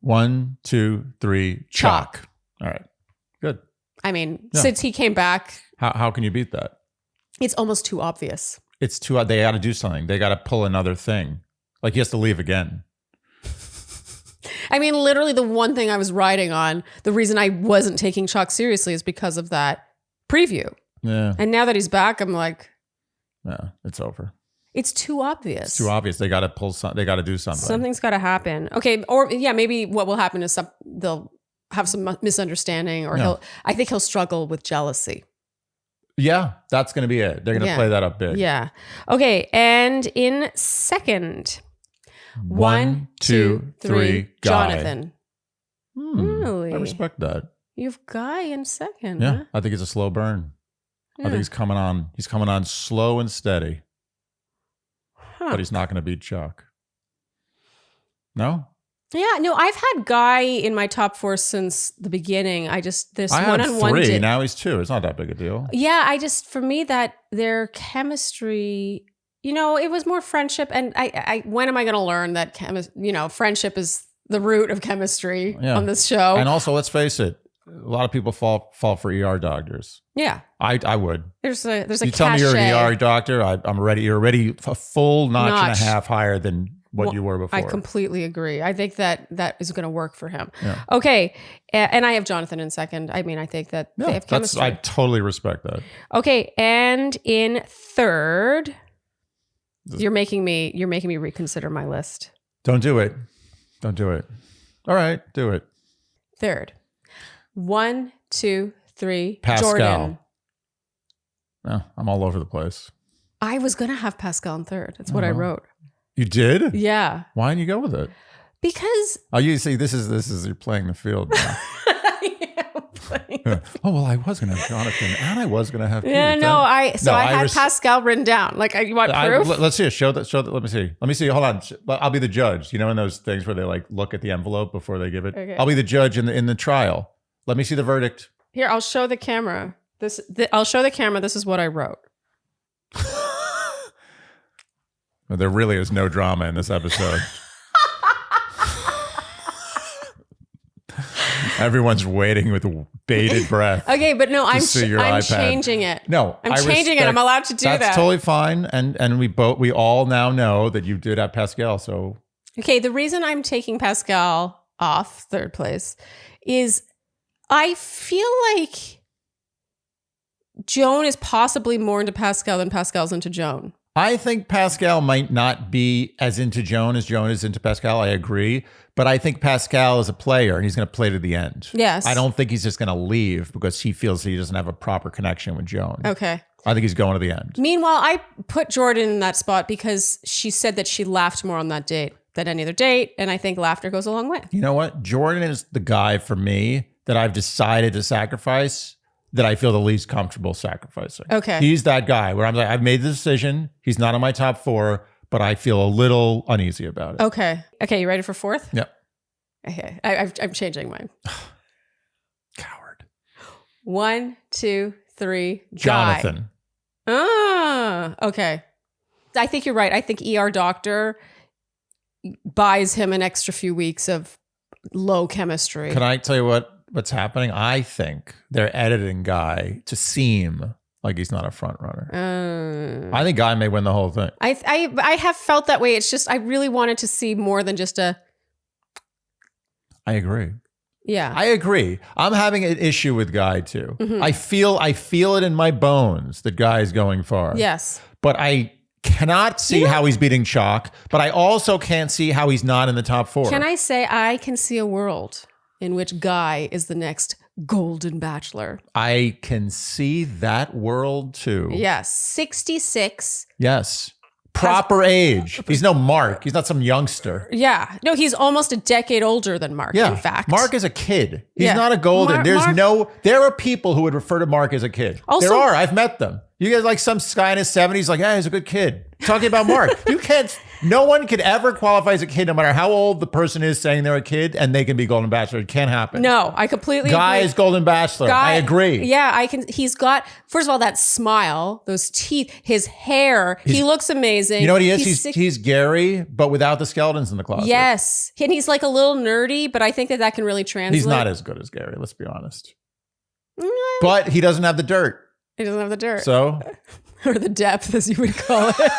1, 2, 3, Chock. All right. Good. I mean, since he came back. How can you beat that? It's almost too obvious. It's too, they got to do something. They got to pull another thing. Like he has to leave again. I mean, literally the one thing I was riding on, the reason I wasn't taking Chock seriously is because of that preview. Yeah. And now that he's back, I'm like, yeah, it's over. It's too obvious. It's too obvious. They got to pull something. They got to do something. Something's got to happen. Okay. Or yeah, maybe what will happen is they'll have some misunderstanding or I think he'll struggle with jealousy. Yeah, that's going to be it. They're going to play that up big. Yeah. Okay. And in second, 1, 2, 3, Jonathan. Really? I respect that. You have Guy in second. Yeah. Huh? I think it's a slow burn. Yeah. I think he's coming on. He's coming on slow and steady. But he's not going to beat Chock. No? Yeah, no, I've had Guy in my top 4 since the beginning. I had 3, now he's 2. It's not that big a deal. Yeah, for me, that their chemistry, it was more friendship. And I when am I going to learn that, friendship is the root of chemistry on this show? And also, let's face it, a lot of people fall for ER doctors. Yeah. I would. There's a You tell me you're an ER doctor, I'm ready. You're already a full notch and a half higher than what you were before. I completely agree. I think that is going to work for him. Yeah. Okay. And I have Jonathan in second. I mean, I think that they have chemistry. I totally respect that. Okay. And in third, you're making me reconsider my list. Don't do it. Don't do it. All right. Do it. Third. 1, 2, 3. Pascal. Jordan. No, I'm all over the place. I was going to have Pascal in third. That's what I wrote. You did? Yeah. Why didn't you go with it? Because. Oh, you see, this is you're playing the field now. Oh, well, I was going to have Jonathan and I was going to have Keith. Yeah, I had Pascal written down. Like, you want proof? Let's see it. Show that. Let me see. Hold on. I'll be the judge. You know, in those things where they like look at the envelope before they give it. Okay. I'll be the judge in the trial. Let me see the verdict. Here, I'll show the camera. I'll show the camera. This is what I wrote. Well, there really is no drama in this episode. Everyone's waiting with bated breath. Okay, but no, I'm iPad. changing it. No, I'm changing it. I'm allowed to do that. That's totally fine. And we all now know that you did have Pascal. So okay, the reason I'm taking Pascal off third place is I feel like Joan is possibly more into Pascal than Pascal's into Joan. I think Pascal might not be as into Joan as Joan is into Pascal. I agree. But I think Pascal is a player and he's going to play to the end. Yes. I don't think he's just going to leave because he feels he doesn't have a proper connection with Joan. Okay. I think he's going to the end. Meanwhile, I put Jordan in that spot because she said that she laughed more on that date than any other date. And I think laughter goes a long way. You know what? Jordan is the guy for me that I've decided to sacrifice that I feel the least comfortable sacrificing. Okay. He's that guy where I'm like, I've made the decision. He's not in my top 4, but I feel a little uneasy about it. Okay. Okay, you ready for fourth? Yep. Okay. I'm changing mine. Coward. 1, 2, 3. Jonathan. Okay. I think you're right. I think ER Doctor buys him an extra few weeks of low chemistry. Can I tell you what's happening? I think they're editing Guy to seem like he's not a front runner. I think Guy may win the whole thing. I have felt that way. It's just I really wanted to see more than just a. I agree. Yeah, I agree. I'm having an issue with Guy too. Mm-hmm. I feel it in my bones that Guy is going far. Yes, but I cannot see how he's beating Chock. But I also can't see how he's not in the top 4. Can I say I can see a world in which Guy is the next Golden Bachelor? I can see that world too. Yes, 66. Yes. Proper age. He's no Mark. He's not some youngster. Yeah. No, he's almost a decade older than Mark, in fact. Mark is a kid. He's not a golden. There are people who would refer to Mark as a kid. Also, there are. I've met them. You guys like some guy in his 70s like, he's a good kid. Talking about Mark. No one could ever qualify as a kid no matter how old the person is saying they're a kid and they can be Golden Bachelor. It can't happen. No, I completely Guy agree. is Golden Bachelor. I agree. Yeah, he's got, first of all, that smile, those teeth, his hair. He looks amazing. You know what he is? He's Gary, but without the skeletons in the closet. Yes. And he's like a little nerdy, but I think that can really translate. He's not as good as Gary, let's be honest. But he doesn't have the dirt. He doesn't have the dirt. So? Or the depth, as you would call it.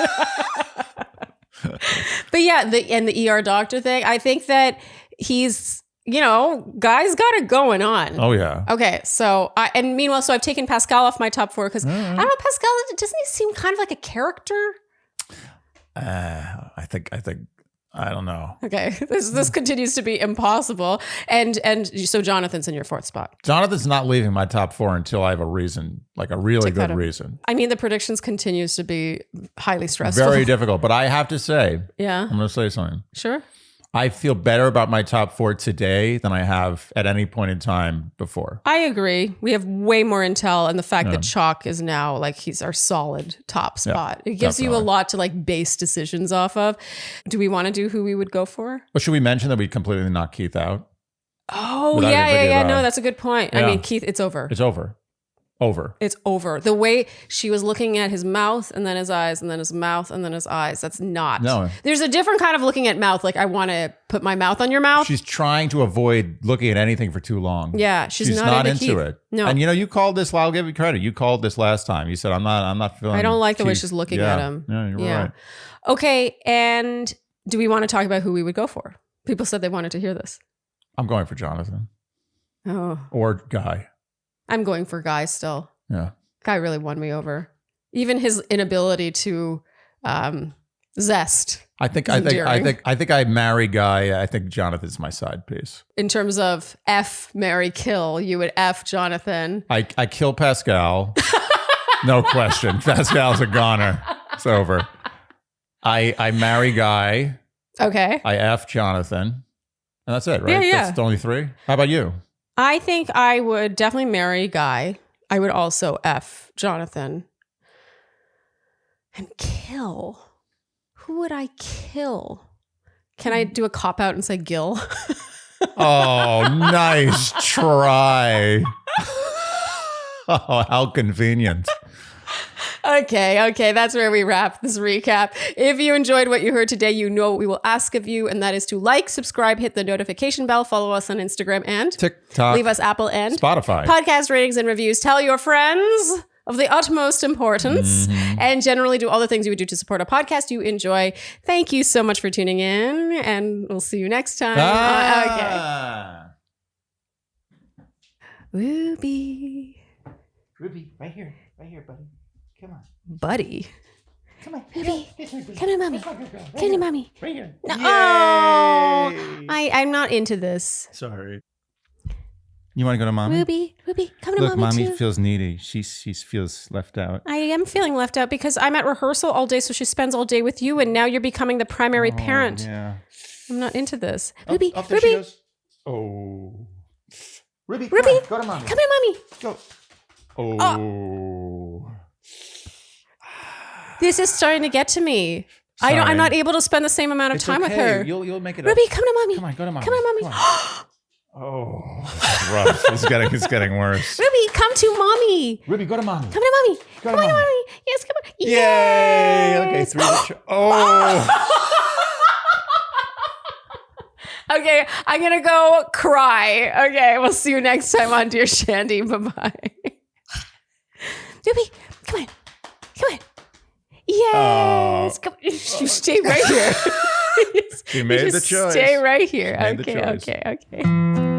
But yeah, the ER Doctor thing, I think that he's, Guy's got it going on. Oh, yeah. Okay, so, meanwhile, I've taken Pascal off my top 4 because, I don't know, Pascal, doesn't he seem kind of like a character? I don't know. Okay, this continues to be impossible. And so Jonathan's in your 4th spot. Jonathan's not leaving my top 4 until I have a reason, like a really good reason. I mean, the predictions continues to be highly stressful. Very difficult. But I have to say, yeah, I'm going to say something. Sure. I feel better about my top 4 today than I have at any point in time before. I agree. We have way more intel, and the fact that Chock is now he's our solid top spot. It gives you a lot to base decisions off of. Do we want to do who we would go for? Well, should we mention that we completely knocked Keith out? Oh, yeah. No, that's a a good point. Yeah. I mean, Keith, it's over. It's over. It's over. The way she was looking at his mouth and then his eyes and then his mouth and then his eyes. That's not. No. There's a different kind of looking at mouth. Like, I want to put my mouth on your mouth. She's trying to avoid looking at anything for too long. Yeah. She's not into it. No. And you called this, I'll give you credit. You called this last time. You said, I'm not feeling I don't like the way Keith. she's looking at him. Yeah, you're right. Okay. And do we want to talk about who we would go for? People said they wanted to hear this. I'm going for Jonathan. Oh. Or Guy. I'm going for Guy still. Yeah. Guy really won me over. Even his inability to zest. I think I marry Guy. I think Jonathan's my side piece. In terms of F, marry, kill, you would F Jonathan. I kill Pascal. No question. Pascal's a goner. It's over. I marry Guy. Okay. I F Jonathan. And that's it, right? Yeah. That's the only 3. How about you? I think I would definitely marry Guy. I would also F Jonathan. And kill. Who would I kill? Can I do a cop out and say Gil? Oh, nice try. Oh, how convenient. Okay. That's where we wrap this recap. If you enjoyed what you heard today, you know what we will ask of you, and that is to like, subscribe, hit the notification bell, follow us on Instagram and TikTok, leave us Apple and Spotify podcast ratings and reviews. Tell your friends of the utmost importance, and generally do all the things you would do to support a podcast you enjoy. Thank you so much for tuning in, and we'll see you next time. Okay. Ruby, right here, buddy. Come on, buddy. Come on, Ruby, come to mommy. Come to mommy. Right here. No. Oh, I'm not into this. Sorry. You want to go to mommy? Ruby, come to mommy. Look, mommy too. feels needy. She feels left out. I am feeling left out because I'm at rehearsal all day, so she spends all day with you, and now you're becoming the primary parent. Yeah. I'm not into this. Ruby, there Ruby. she goes. Oh. Ruby, Ruby, on, go to mommy. Come to mommy. Go. Oh. This is starting to get to me. I'm not able to spend the same amount of time with her. You'll make it Ruby, up. come to mommy. Come on, go to mommy. Come to mommy. Oh, it's rough. It's getting worse. Ruby, come to mommy. Ruby, go to mommy. Come to mommy. Go Come to on, mommy. mommy. Yes, come on. Yay! Yes. Okay, oh. Okay, I'm gonna go cry. Okay, we'll see you next time on Dear Shandy. Bye-bye. Ruby, come on. Yes. Come on. You stay right here. You made the choice. Stay right here. Made the choice. Okay.